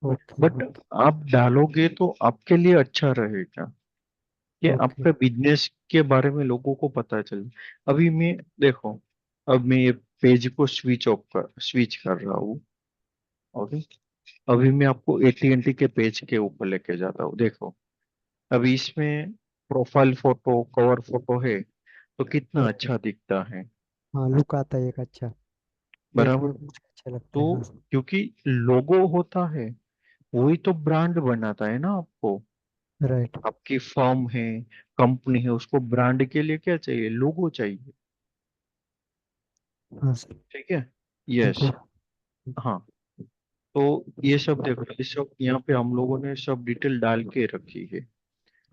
ओके बट ओके आप डालोगे तो आपके लिए अच्छा रहेगा कि ओके। आपके बिजनेस के बारे में लोगों को पता चले। अभी मैं, देखो, अब मैं ये पेज को स्विच कर रहा हूँ। ओके, अभी मैं आपको AT&T के पेज के ऊपर लेके जाता हूँ। देखो, अभी इसमें प्रोफाइल फोटो, कवर फोटो है, तो कितना ओके। अच्छा दिखता है। हाँ लुक आता है एक अच्छा, देखने बराबर। में मुझे अच्छा लगता तो है। हाँ सर। क्योंकि लोगो होता है, वही तो ब्रांड बनाता है ना आपको। राइट। आपकी फर्म है, कंपनी है, उसको ब्रांड के लिए क्या चाहिए, लोगो चाहिए। हाँ सर। ठीक है। Thank yes. यू। हाँ, तो ये सब देखो, ये सब यहाँ पे हम लोगों ने सब डिटेल डाल के रखी है।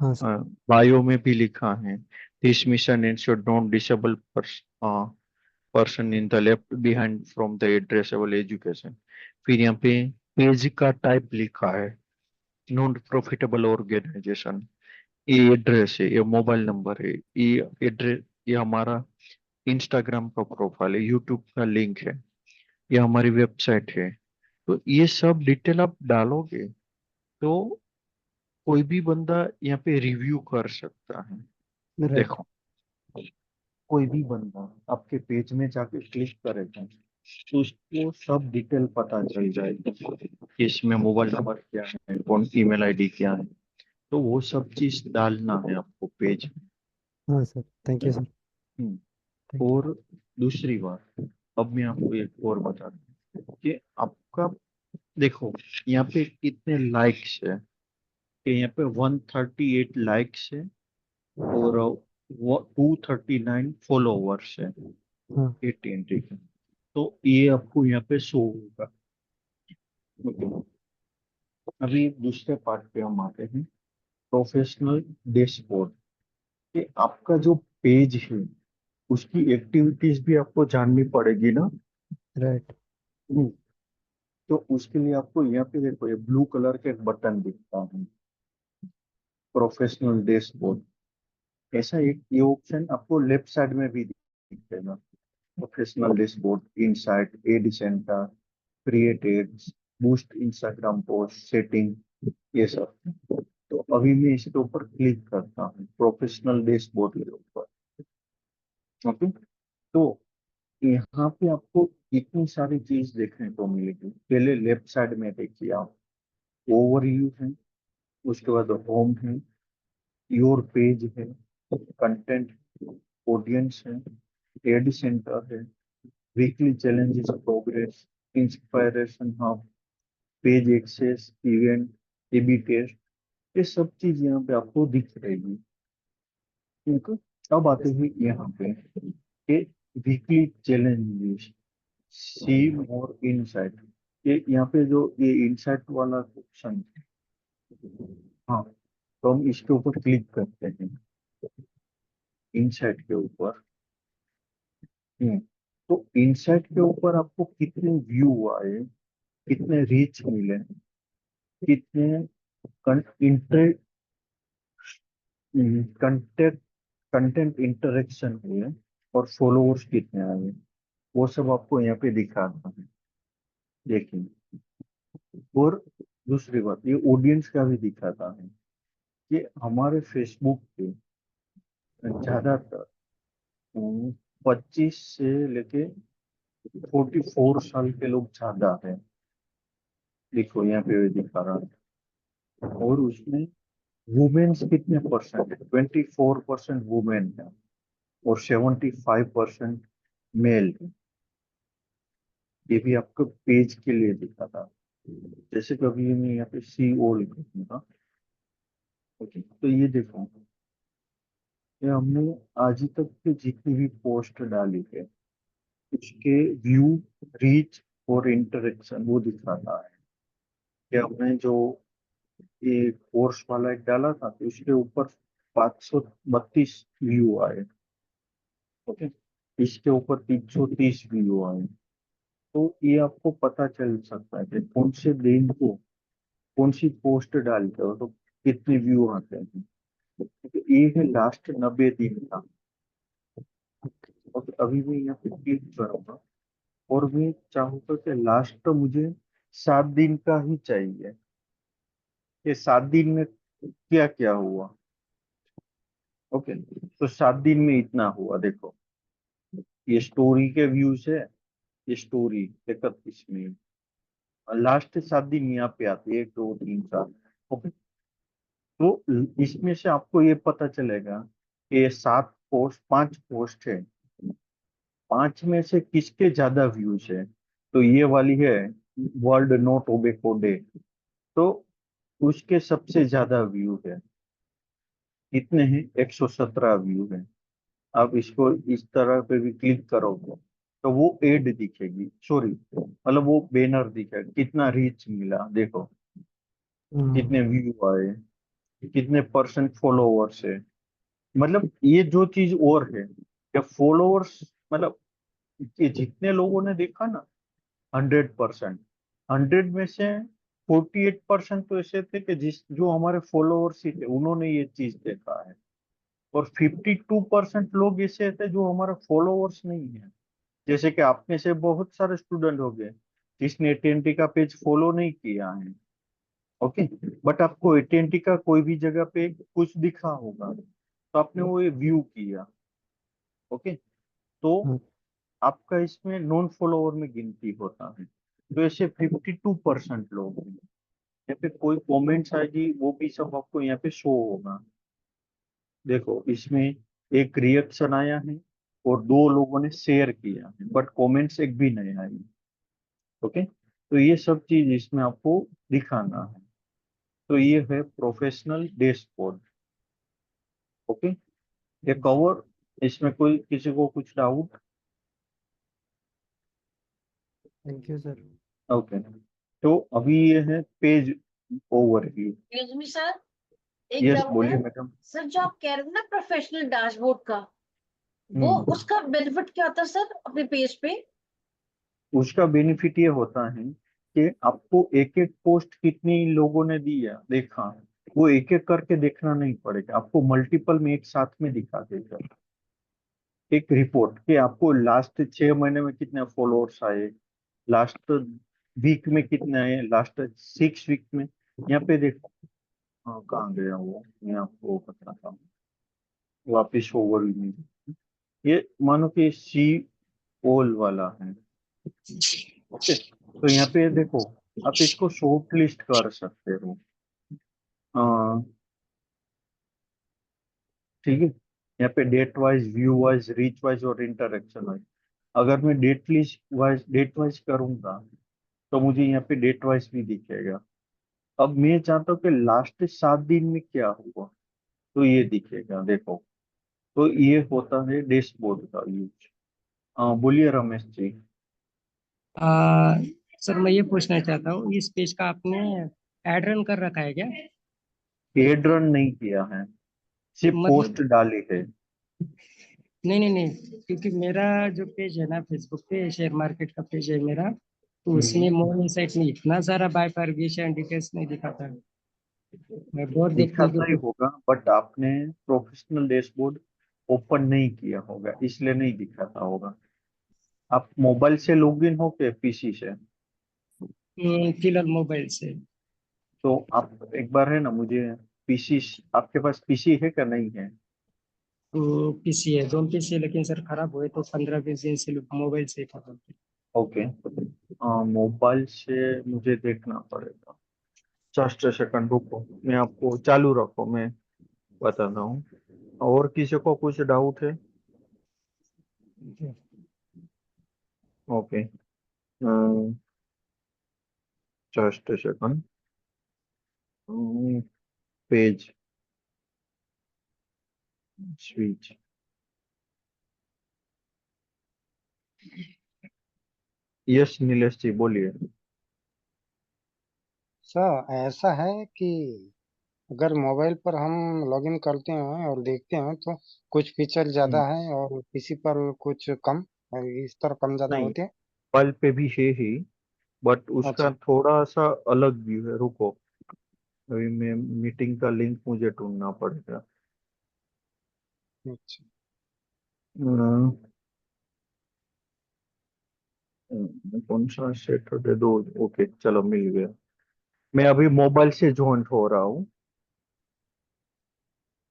हाँ सर। बायो में भी लिखा है, this mission ensure don't disable person in the left behind from the addressable education. फिर यहाँ पे पेज का टाइप लिखा है, नॉन प्रॉफिटेबल ऑर्गेनाइजेशन। ये एड्रेस है, ये मोबाइल नंबर है, ये एड्रेस, ये हमारा इंस्टाग्राम का प्रोफाइल है, यूट्यूब का लिंक है, ये हमारी वेबसाइट है। तो ये सब डिटेल आप डालोगे तो कोई भी बंदा यहाँ पे रिव्यू कर सकता है। राइट। देखो, कोई भी बंदा आपके पेज में जाके क्लिक करेगा तो उसको सब डिटेल पता चल जाएगी कि इसमें मोबाइल नंबर क्या है, कौन ईमेल आईडी क्या है। तो वो सब चीज डालना है आपको पेज हाँ सर, थैंक में। You sir. Hmm, thank you. और दूसरी बात, अब मैं आपको एक और बता दूं कि आपका, देखो, यहाँ पे कितने लाइक्स है, कि यहाँ पे 138 लाइक्स है और 239 फॉलोवर्स है हाँ। AT&T के। तो ये आपको यहाँ पे शो होगा। ओके, अभी दूसरे पार्ट पे हम आते हैं, प्रोफेशनल डैशबोर्ड। कि आपका जो पेज है उसकी एक्टिविटीज भी आपको जाननी पड़ेगी ना। राइट। हम्म, तो उसके लिए आपको यहाँ पे देखो, ये ब्लू कलर के एक बटन दिखता है, प्रोफेशनल डैशबोर्ड। ऐसा एक ये ऑप्शन आपको लेफ्ट साइड में भी दिखेगा, professional dashboard, insight, ad centre, create ads, boost Instagram post, setting, ये सब। तो अभी मैं इसके ऊपर क्लिक करता हूँ, प्रोफेशनल डैशबोर्ड के ऊपर। ओके, तो यहाँ पे आपको इतनी सारी चीज देखने को मिलेगी। पहले लेफ्ट साइड में देखिए आप, ओवरव्यू है, उसके बाद होम है, योर पेज है, कंटेंट, ऑडियंस है, एड सेंटर है, weekly challenges, progress, inspiration hub, page access, event, AB test, ये सब चीज यहाँ पे आपको दिख रहेगी। ठीक है। अब आते हैं यहाँ पे वीकली चैलेंजेस, सी मोर इनसाइट। ये यहाँ पे जो ये इनसाइट वाला ऑप्शन, हाँ, तो हम इसके ऊपर क्लिक करते हैं, इनसाइट के ऊपर। हम्म, तो इनसाइट के ऊपर आपको कितने व्यू आए, कितने रीच मिले, कितने इंटर कंटेंट कंटेंट इंटरेक्शन हुए, और फॉलोअर्स कितने आए, वो सब आपको यहाँ पे दिखाता है। देखिए, और दूसरी बात, ये ऑडियंस का भी दिखाता है कि हमारे फेसबुक पे ज्यादातर 25 से लेके 44 साल के लोग ज्यादा है। देखो यहाँ पे दिखा रहा है, और उसमें वुमेन्स कितने परसेंट है, 24% वुमेन है, और 75% मेल है। ये भी आपको पेज के लिए दिखा था। जैसे कभी मैं यहाँ पे सी ओ लिखूंगा, ओके, तो ये देखो, ये हमने आज तक की जितनी भी पोस्ट डाली है, उसके व्यू, रीच और इंटरेक्शन वो दिखाता है कि हमने जो ये कोर्स वाला एक डाला था तो उसके ऊपर 532 व्यू आए। ओके, इसके ऊपर 330 व्यू आए। तो ये आपको पता चल सकता है कि कौन से दिन को कौन सी पोस्ट डालते हो तो कितने व्यू आते हैं। तो ये है लास्ट 90 दिन का। और अभी मैं यहाँ पे क्लिक करूंगा और मैं चाहूंगा कि लास्ट तो मुझे 7 दिन का ही चाहिए कि 7 दिन में क्या क्या हुआ। ओके, तो 7 दिन में इतना हुआ। देखो, ये स्टोरी के व्यूज है, ये स्टोरी 31 में, और लास्ट 7 दिन यहाँ पे आते हैं 1 2 3 4। ओके, तो इसमें से आपको ये पता चलेगा कि ये 7 पोस्ट 5 पोस्ट है, 5 में से किसके ज्यादा व्यूज है। तो ये वाली है वर्ल्ड नो टोबैको डे, तो उसके सबसे ज्यादा व्यू है। कितने हैं? 117 व्यू है। आप इसको इस तरह पे भी क्लिक करोगे तो वो एड दिखेगी, सॉरी मतलब वो बैनर दिखेगा, कितना रीच मिला देखो, कितने व्यू आए, कितने परसेंट फॉलोवर्स है। मतलब ये जो चीज और है कि फॉलोअर्स, मतलब ये जितने लोगों ने देखा ना, 100%, 100 में से 48% तो ऐसे थे कि जिस जो हमारे फॉलोअर्स ही थे उन्होंने ये चीज देखा है, और 52% लोग ऐसे थे जो हमारे फॉलोअर्स नहीं है। जैसे कि आप में से बहुत सारे स्टूडेंट हो गए जिसने एटीएनटी का पेज फॉलो नहीं किया है। ओके, बट आपको एटीएनटी का कोई भी जगह पे कुछ दिखा होगा तो आपने वो व्यू किया। ओके, तो आपका इसमें नॉन फॉलोवर में गिनती होता है। तो ऐसे 52% लोग हैं। यहाँ पे कोई कमेंट्स आएगी वो भी सब आपको यहाँ पे शो होगा। देखो, इसमें एक रिएक्शन आया है और 2 लोगों ने शेयर किया है, बट कमेंट्स एक भी नहीं आई। ओके, तो ये सब चीज इसमें आपको दिखाना है। तो ये है प्रोफेशनल डैशबोर्ड। ओके, ये कवर। इसमें कोई किसी को कुछ doubt? Thank you sir. Okay, तो अभी ये है page overview. Excuse me sir, एक यस, डाउट बोलिए है। मैडम। सर जो आप कह रहे थे ना प्रोफेशनल डैशबोर्ड का, वो हम्म, उसका बेनिफिट क्या होता है सर अपने पेज पे? उसका बेनिफिट ये होता है कि आपको एक एक पोस्ट कितनी लोगों ने दिया देखा, वो एक एक करके देखना नहीं पड़ेगा, आपको मल्टीपल में एक साथ में दिखा देगा एक रिपोर्ट कि आपको लास्ट 6 महीने में कितने फॉलोअर्स आए, लास्ट वीक में कितने आए, लास्ट 6 वीक में। यहाँ पे देखो, हाँ कहाँ गया वो, मैं आपको बताता हूँ वापिस ओवरव्यू में। ये मानो कि सी ओल वाला है। ओके, तो यहाँ पे देखो, आप इसको शॉर्ट लिस्ट कर सकते हो। हाँ, ठीक है। यहाँ पे date wise, view wise, reach wise और इंटरेक्शन वाइज। अगर मैं डेट वाइज करूंगा तो मुझे यहाँ पे डेट वाइज भी दिखेगा। अब मैं चाहता हूँ कि लास्ट 7 दिन में क्या हुआ, तो ये दिखेगा देखो। तो ये होता है डैशबोर्ड का यूज। बोलिए रमेश जी। आ, सर मैं ये पूछना चाहता हूँ, इस पेज का आपने एड रन कर रखा है क्या? एड रन नहीं किया है, सिर्फ पोस्ट मतलब डाली है। नहीं नहीं नहीं, क्योंकि मेरा जो पेज है ना फेसबुक पे, शेयर मार्केट का पेज है मेरा, तो उसमें हम्म, मोर इनसाइट में इतना सारा बाय परमिशन डिटेल्स नहीं दिखाता। मैं बहुत देखने दिखाता ही की। होगा बट आपने प्रोफेशनल डैशबोर्ड ओपन नहीं किया होगा इसलिए नहीं दिखाता होगा। आप मोबाइल से लॉगिन हो के पीसी से? फिलहाल मोबाइल से। तो आप एक बार है ना मुझे पीसी, आपके पास पीसी है क्या, नहीं है? तो पीसी है, दोनों पीसी है, लेकिन सर खराब हुए तो 15-20 दिन से मोबाइल से ही खराब। ओके, मोबाइल से मुझे देखना पड़ेगा। जस्ट सेकंड रुको, मैं आपको चालू रखो, मैं बताता हूँ। और किसी को कुछ डाउट है? Okay, just second. Page switch. Yes Nilesh ji बोलिए। सर ऐसा है कि अगर मोबाइल पर हम लॉगिन करते हैं और देखते हैं तो कुछ फीचर हम्म, ज्यादा है और किसी पर कुछ कम, और इस तरह कम ज्यादा नहीं, होते हैं। मोबाइल पे भी है ही, बट उसका अच्छा। थोड़ा सा अलग व्यू है। रुको, अभी मैं मीटिंग का लिंक मुझे ढूंढना पड़ेगा। अच्छा। कौन सा सैटरडे दो, ओके चलो मिल गया। मैं अभी मोबाइल से ज्वाइन हो रहा हूँ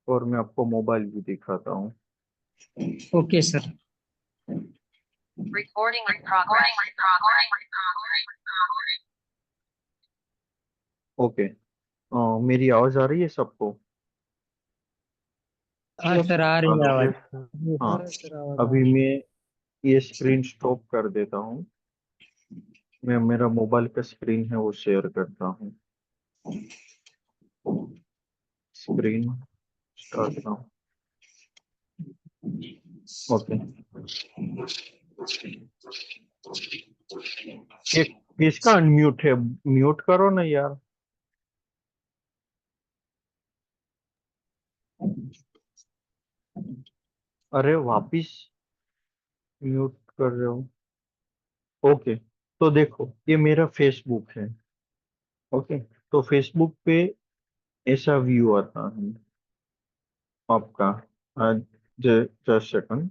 और मैं आपको मोबाइल भी दिखाता हूँ। Okay sir. ओके, मेरी आवाज आ रही है सबको? हाँ सर, आ रही है हेलो। आवाज। Yes sir. ये हाँ, हाँ सर, आवाज आ अभी रही मैं ये स्क्रीन स्टॉप कर देता हूँ। मैं मेरा मोबाइल का स्क्रीन है वो शेयर करता हूँ। Screen start now. ओके, ये किसका अनम्यूट है? म्यूट करो ना यार। अरे वापिस म्यूट कर रहे हो? ओके, तो देखो ये मेरा फेसबुक है। ओके, तो फेसबुक पे ऐसा व्यू आता है आपका। जस्ट सेकंड,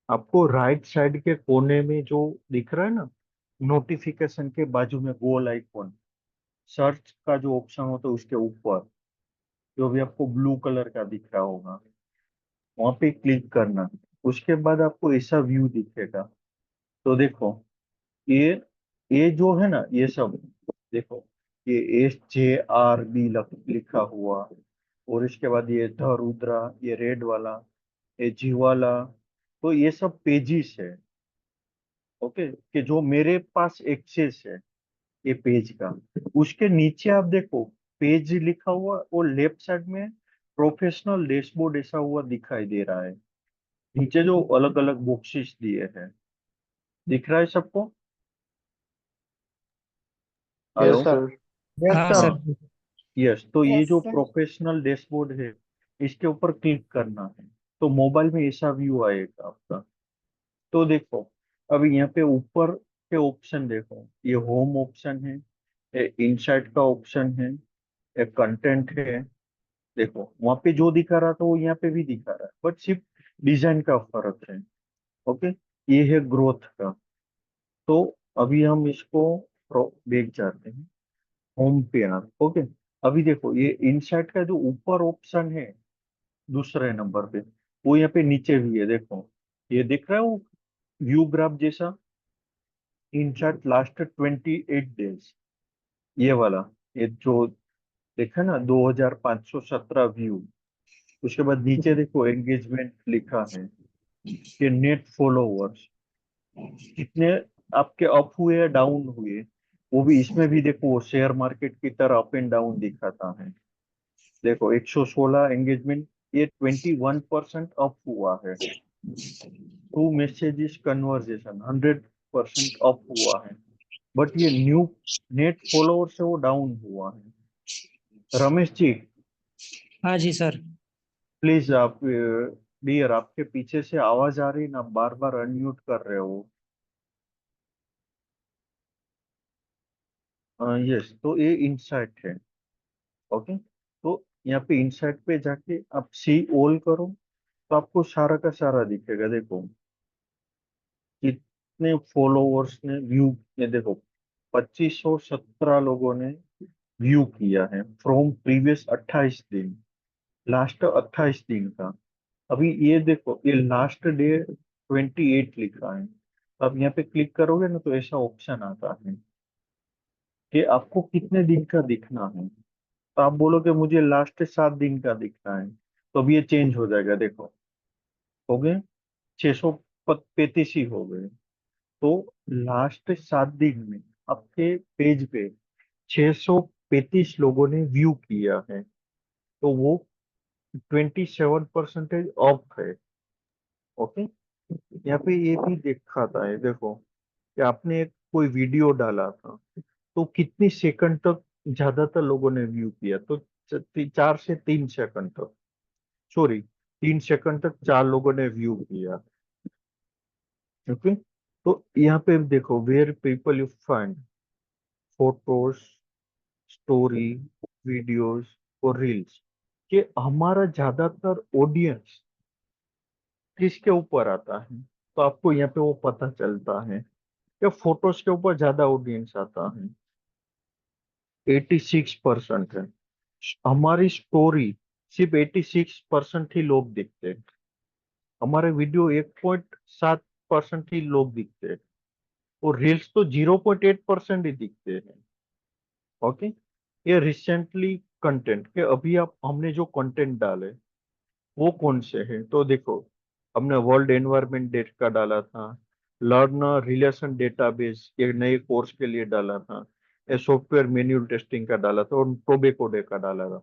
आपको राइट साइड के कोने में जो दिख रहा है ना, नोटिफिकेशन के बाजू में गोल आइकॉन, सर्च का जो ऑप्शन होता है उसके ऊपर, जो भी आपको ब्लू कलर का दिख रहा होगा, वहां पे क्लिक करना। उसके बाद आपको ऐसा व्यू दिखेगा। तो देखो, ये ये जो है ना, ये सब देखो, ये SJRB लिखा हुआ, और इसके बाद ये ध रुद्रा, ये रेड वाला, ये जी वाला, तो ये सब पेजिस है। ओके, कि जो मेरे पास एक्सेस है ये पेज का। उसके नीचे आप देखो, पेज लिखा हुआ और लेफ्ट साइड में प्रोफेशनल डैशबोर्ड ऐसा हुआ दिखाई दे रहा है। नीचे जो अलग अलग बॉक्सेस दिए हैं, दिख रहा है सबको? Yes hello. Sir. Sir. Yes हाँ सर। सर। हाँ, यस, तो ये यस जो सर। प्रोफेशनल डैशबोर्ड है, इसके ऊपर क्लिक करना है, तो मोबाइल में ऐसा व्यू आएगा आपका। तो देखो, अभी यहाँ पे ऊपर के ऑप्शन देखो, ये होम ऑप्शन है, ये इनसाइट का ऑप्शन है, ये कंटेंट है। देखो वहां पे जो दिखा रहा था वो यहाँ पे भी दिखा रहा है, बट सिर्फ डिजाइन का फर्क है। ओके, ये है ग्रोथ का। तो अभी हम इसको देख जाते हैं होम पे आप। ओके, अभी देखो ये इनसाइट का जो ऊपर ऑप्शन है दूसरे नंबर पे, वो यहाँ पे नीचे भी है। देखो ये दिख रहा है वो व्यू ग्राफ जैसा, इनसाइट लास्ट 28 डेज, ये वाला, ये जो देखा ना 2517 व्यू। उसके बाद नीचे देखो एंगेजमेंट लिखा है, कि नेट फॉलोवर्स कितने आपके अप हुए या डाउन हुए, वो भी इसमें भी देखो, वो शेयर मार्केट की तरह अप एंड डाउन दिखाता है। देखो 116 एंगेजमेंट, ये 21% अप हुआ है। टू मैसेजेस कन्वर्जेशन 100% अप हुआ है, बट ये न्यू नेट फॉलोअर से वो डाउन हुआ है। रमेश जी, हाँ जी सर। प्लीज आप, डियर, आपके पीछे से आवाज आ रही ना, बार बार अनम्यूट कर रहे हो। यस, तो ये इनसाइट है। ओके, तो यहाँ पे इनसाइट पे जाके आप सी ऑल करो, तो आपको सारा का सारा दिखेगा। देखो कितने फॉलोअर्स ने व्यू, ये देखो 2517 लोगों ने व्यू किया है फ्रॉम प्रीवियस 28 दिन, लास्ट 28 दिन का। अभी ये देखो, ये लास्ट डे 28 लिखा है। अब यहाँ पे क्लिक करोगे ना, तो ऐसा ऑप्शन आता है कि आपको कितने दिन का दिखना है। तो आप बोलोगे मुझे लास्ट 7 दिन का दिखना है, तो अब ये चेंज हो जाएगा। देखो हो गए 635 ही हो गए। तो लास्ट 7 दिन में आपके पेज पे 635 लोगों ने व्यू किया है, तो वो 27% ऑफ है। ओके, यहाँ पे ये भी दिखाता है, देखो कि आपने एक कोई वीडियो डाला था तो कितनी सेकंड तक ज्यादातर लोगों ने व्यू किया, तो 4 से 3 सेकंड तक, सॉरी 3 सेकंड तक 4 लोगों ने व्यू किया। ओके, तो यहाँ पे देखो, where people you find photos, story, videos और रील्स, कि हमारा ज्यादातर ऑडियंस किसके ऊपर आता है, तो आपको यहाँ पे वो पता चलता है कि फोटोज के ऊपर ज्यादा ऑडियंस आता है, 86% है। हमारी स्टोरी सिर्फ 86% ही लोग दिखते हैं, हमारे वीडियो 1.7% ही लोग दिखते हैं, और रील्स तो 0.8% ही दिखते हैं। ओके, ये रिसेंटली कंटेंट के अभी आप हमने जो कंटेंट डाले वो कौन से हैं, तो देखो, हमने वर्ल्ड एनवायरनमेंट डे का डाला था, लर्न रिलेशन डेटाबेस एक नए कोर्स के लिए डाला था, ये सॉफ्टवेयर मैन्युअल टेस्टिंग का डाला था, और टोबैको डे का डाला था।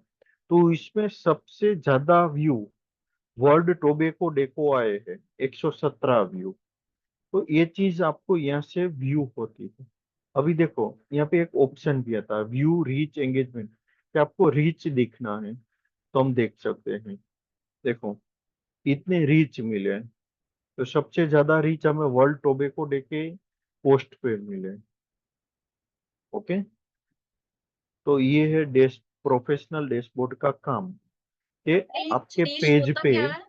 तो इसमें सबसे ज्यादा व्यू वर्ल्ड टोबैको डे को आए हैं, 117 व्यू। तो ये चीज आपको यहाँ से व्यू होती है। अभी देखो, यहाँ पे एक ऑप्शन भी आता है व्यू रीच एंगेजमेंट, कि आपको रीच दिखना है तो हम देख सकते हैं। देखो, इतने रीच मिले, तो सबसे ज्यादा रीच हमें वर्ल्ड टोबैको डे के पोस्ट पे मिले। ओके, तो ये है प्रोफेशनल डैशबोर्ड का काम, कि रीच आपके रीच पेज होता पे क्या है?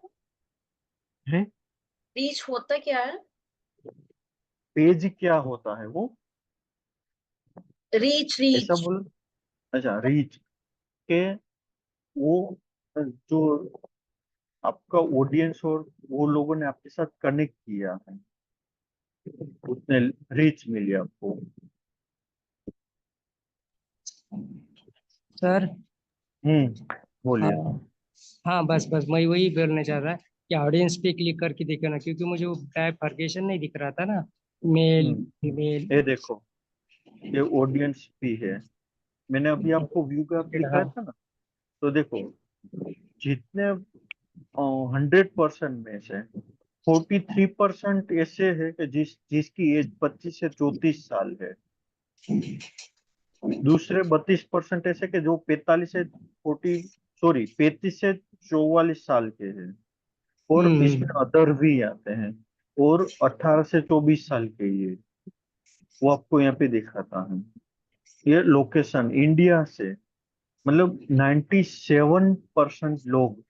है। रीच होता क्या है? पेज क्या होता है वो, रीच ऐसा रीच बोलो। अच्छा, रीच के वो जो आपका ऑडियंस और वो लोगों ने आपके साथ कनेक्ट किया है, उतने रीच मिली आपको। सर। बोलिए। हाँ हाँ, बस बस मैं वही बोलना चाह रहा कि ऑडियंस पे क्लिक करके देखो ना, क्योंकि मुझे वो बाइफरकेशन नहीं दिख रहा था ना, मेल हम्म फीमेल। ये देखो, ये ऑडियंस भी है, मैंने अभी आपको व्यू ग्राफ दिखाया हाँ। था ना, तो देखो, जितने 100% में से 43% ऐसे है कि जिसकी एज 25 से 34 साल है, दूसरे 32% ऐसे के जो 35 से 44 साल के हैं, और इसमें हम्म। अदर भी आते हैं, और 18 से 24 साल के ये, वो आपको यहाँ पे दिखाता है। ये लोकेशन इंडिया से, मतलब 97% लोग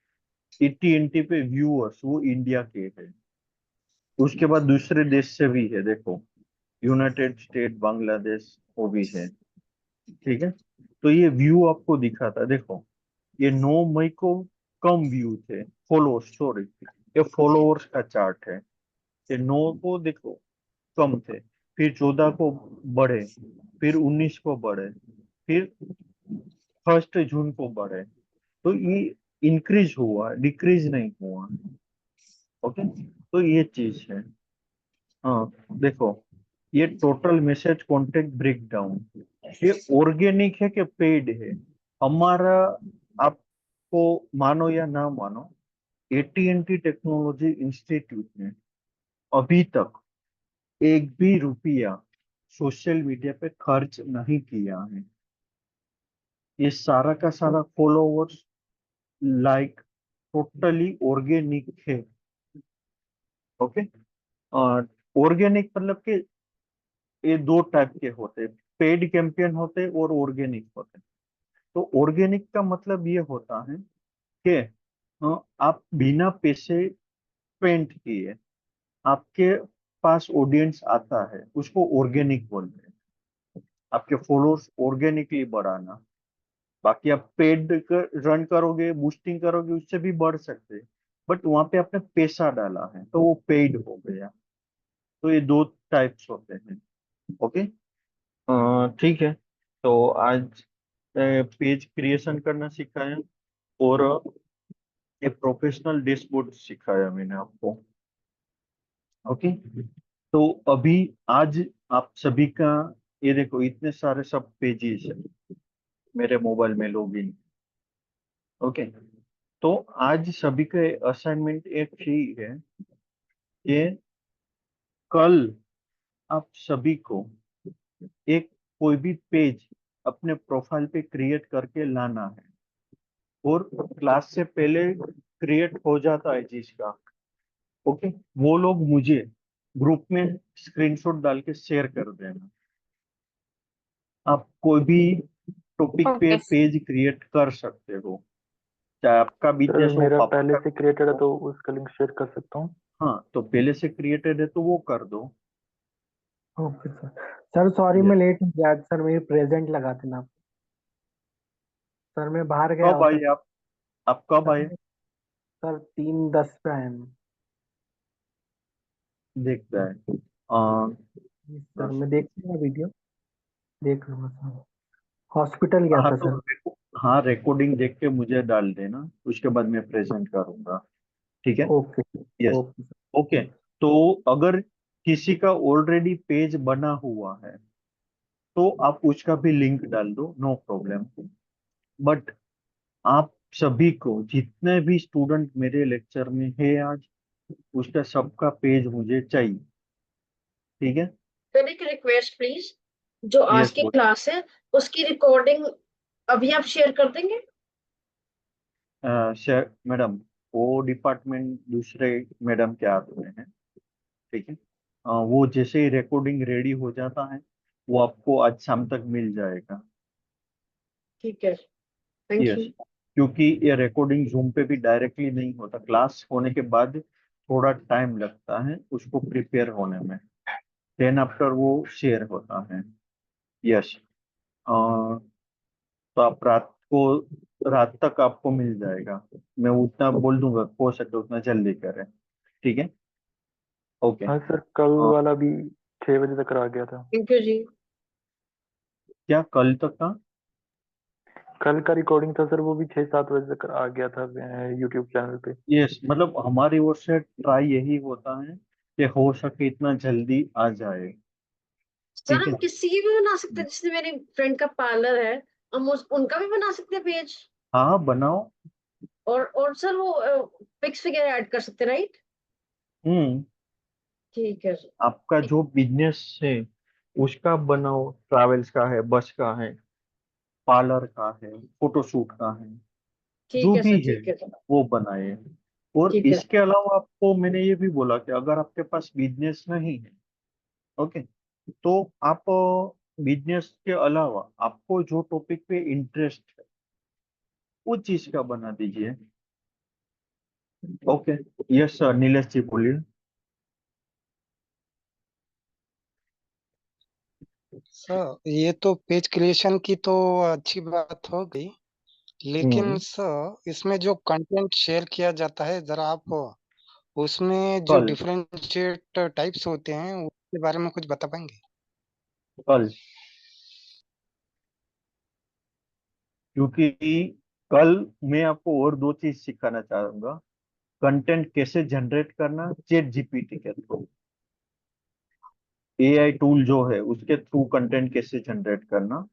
AT&T पे व्यूअर्स वो इंडिया के हैं, उसके बाद दूसरे देश से भी है, देखो यूनाइटेड स्टेट, बांग्लादेश, वो भी है। ठीक है, तो ये व्यू आपको दिखाता है। देखो, ये 9 मई को कम व्यू थे, फॉलोअर्स, सॉरी, ये फॉलोअर्स का चार्ट है। ये 9 को देखो कम थे, फिर 14 को बढ़े, फिर 19 को बढ़े, फिर 1 जून को बढ़े। तो ये इंक्रीज हुआ, डिक्रीज नहीं हुआ। ओके, तो ये चीज है। हाँ, देखो, ये टोटल मैसेज कॉन्टेक्ट ब्रेकडाउन, ये ऑर्गेनिक है कि पेड है हमारा, आपको मानो या ना मानो, AT&T टेक्नोलॉजी इंस्टीट्यूट ने अभी तक एक भी रुपया सोशल मीडिया पे खर्च नहीं किया है। ये सारा का सारा फॉलोवर्स, लाइक, टोटली ऑर्गेनिक है। ओके, और ऑर्गेनिक मतलब कि ये दो टाइप के होते हैं, पेड कैंपेन होते हैं और ऑर्गेनिक होते हैं। तो ऑर्गेनिक का मतलब ये होता है कि आप बिना पैसे पेंट किए आपके पास ऑडियंस आता है, उसको ऑर्गेनिक बोलते हैं। आपके फॉलोअर्स ऑर्गेनिकली बढ़ाना। बाकी आप पेड रन करोगे, बूस्टिंग करोगे, उससे भी बढ़ सकते हैं, बट वहां पे आपने पैसा डाला है तो वो पेड हो गया। तो ये दो टाइप्स होते हैं। ओके, ठीक है, तो आज पेज क्रिएशन करना सिखाया, और ये प्रोफेशनल डैशबोर्ड सिखाया मैंने आपको। ओके, तो अभी आज आप सभी का, ये देखो इतने सारे सब पेजेस है मेरे मोबाइल में लॉगिन। ओके, तो आज सभी का असाइनमेंट एक ही है कि कल आप सभी को एक कोई भी पेज अपने प्रोफाइल पे क्रिएट करके लाना है, और क्लास से पहले क्रिएट हो जाता है जिसका, ओके, वो लोग मुझे ग्रुप में स्क्रीनशॉट डाल के शेयर कर देना। आप कोई भी टॉपिक पे ओके पेज क्रिएट कर सकते हो, चाहे आपका सर बिजनेस हो, मेरा पापा पहले का से business क्रिएटेड है हो। तो उसका लिंक शेयर कर सकता हूँ। हाँ, तो पहले से क्रिएटेड है तो वो कर दो। Okay sir. सर सॉरी मैं Yes. लेट हो गया आज सर, मेरी प्रेजेंट लगा देना आप। सर मैं बाहर गया कब हूँ सर। आए आप कब सर आए? सर 3:10 पे आया मैं। देखता है। सर मैं देख लूंगा, वीडियो देख लूंगा सर। हॉस्पिटल गया हाँ था तो सर। हाँ, रिकॉर्डिंग देख के मुझे डाल देना, उसके बाद मैं प्रेजेंट करूंगा। ठीक है। Okay yes. Okay sir. Okay. तो अगर किसी का ऑलरेडी पेज बना हुआ है तो आप उसका भी लिंक डाल दो, नो प्रॉब्लम। बट आप सभी को, जितने भी स्टूडेंट मेरे लेक्चर में है आज, उसका सबका पेज मुझे चाहिए। ठीक है। सर एक रिक्वेस्ट प्लीज, जो आज यस की बोल। क्लास है उसकी रिकॉर्डिंग अभी आप शेयर कर देंगे? मैडम, वो डिपार्टमेंट दूसरे मैडम के हाथ में है। ठीक है। वो जैसे ही रिकॉर्डिंग रेडी हो जाता है, वो आपको आज शाम तक मिल जाएगा। ठीक है, थैंक यस। यू। क्योंकि ये रिकॉर्डिंग जूम पे भी डायरेक्टली नहीं होता, क्लास होने के बाद थोड़ा टाइम लगता है उसको प्रिपेयर होने में, देन आफ्टर वो शेयर होता है। यस। तो आप रात तक आपको मिल जाएगा। मैं उतना बोल दूंगा, हो सके उतना जल्दी करें। ठीक है। ओके। हाँ सर, कल वाला भी 6 बजे तक आ गया था। थैंक यू जी। क्या कल तक का? कल का रिकॉर्डिंग था सर, वो भी 6-7 बजे तक आ गया था यूट्यूब चैनल पे। यस, मतलब हमारी ओर से ट्राई यही होता है कि हो सके इतना जल्दी आ जाए। सर ठीक हम है। किसी की भी बना सकते हैं, जैसे मेरी फ्रेंड का पार्लर है, हम उनका भी बना सकते हैं पेज। हाँ, बनाओ। और सर वो पिक्स वगैरह ऐड कर सकते हैं, राइट? हम्म। ठीक है सर। आपका जो बिजनेस है उसका बनाओ, ट्रैवल्स का है, बस का है, पार्लर का है, फोटोशूट का है, ठीक जो है भी सर, है ठीक है सर। वो बनाए। और ठीक है। इसके अलावा आपको मैंने ये भी बोला कि अगर आपके पास बिजनेस नहीं है, ओके, तो आप बिजनेस के अलावा आपको जो टॉपिक पे इंटरेस्ट है उस चीज का बना दीजिए। Okay. Yes sir, Nilesh ji बोलिए। सर ये तो पेज क्रिएशन की तो अच्छी बात हो गई, लेकिन हम्म। सर इसमें जो कंटेंट शेयर किया जाता है, जरा आप उसमें जो कल डिफरेंशिएट टाइप्स होते हैं उसके बारे में कुछ बता पाएंगे? कल क्योंकि कल मैं आपको और दो चीज सिखाना चाहूंगा। कंटेंट कैसे जनरेट करना चैट जीपीटी के थ्रू, एआई टूल जो है उसके थ्रू कंटेंट कैसे जनरेट करना,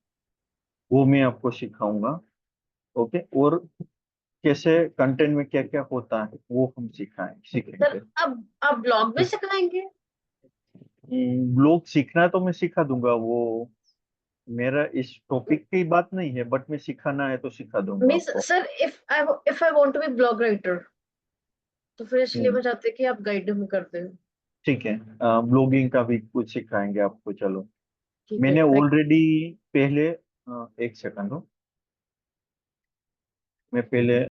वो मैं आपको सिखाऊंगा। ओके। और कैसे कंटेंट में क्या क्या होता है वो हम सर सीखेंगे। अब आप ब्लॉग भी सिखाएंगे? लोग सीखना तो मैं सिखा दूंगा, वो मेरा इस टॉपिक की बात नहीं है, बट मैं सिखाना है तो सिखा दूंगा मीन्स आपको। Sir if I want to be blog writer, तो फिर इसलिए हम्म, मैं चाहती हूँ कि आप गाइड हम कर दें। ठीक है। ब्लॉगिंग का भी कुछ सिखाएंगे आपको, चलो। ठीक है, मैंने थैंक। ऑलरेडी पहले एक सेकंड हो, मैं पहले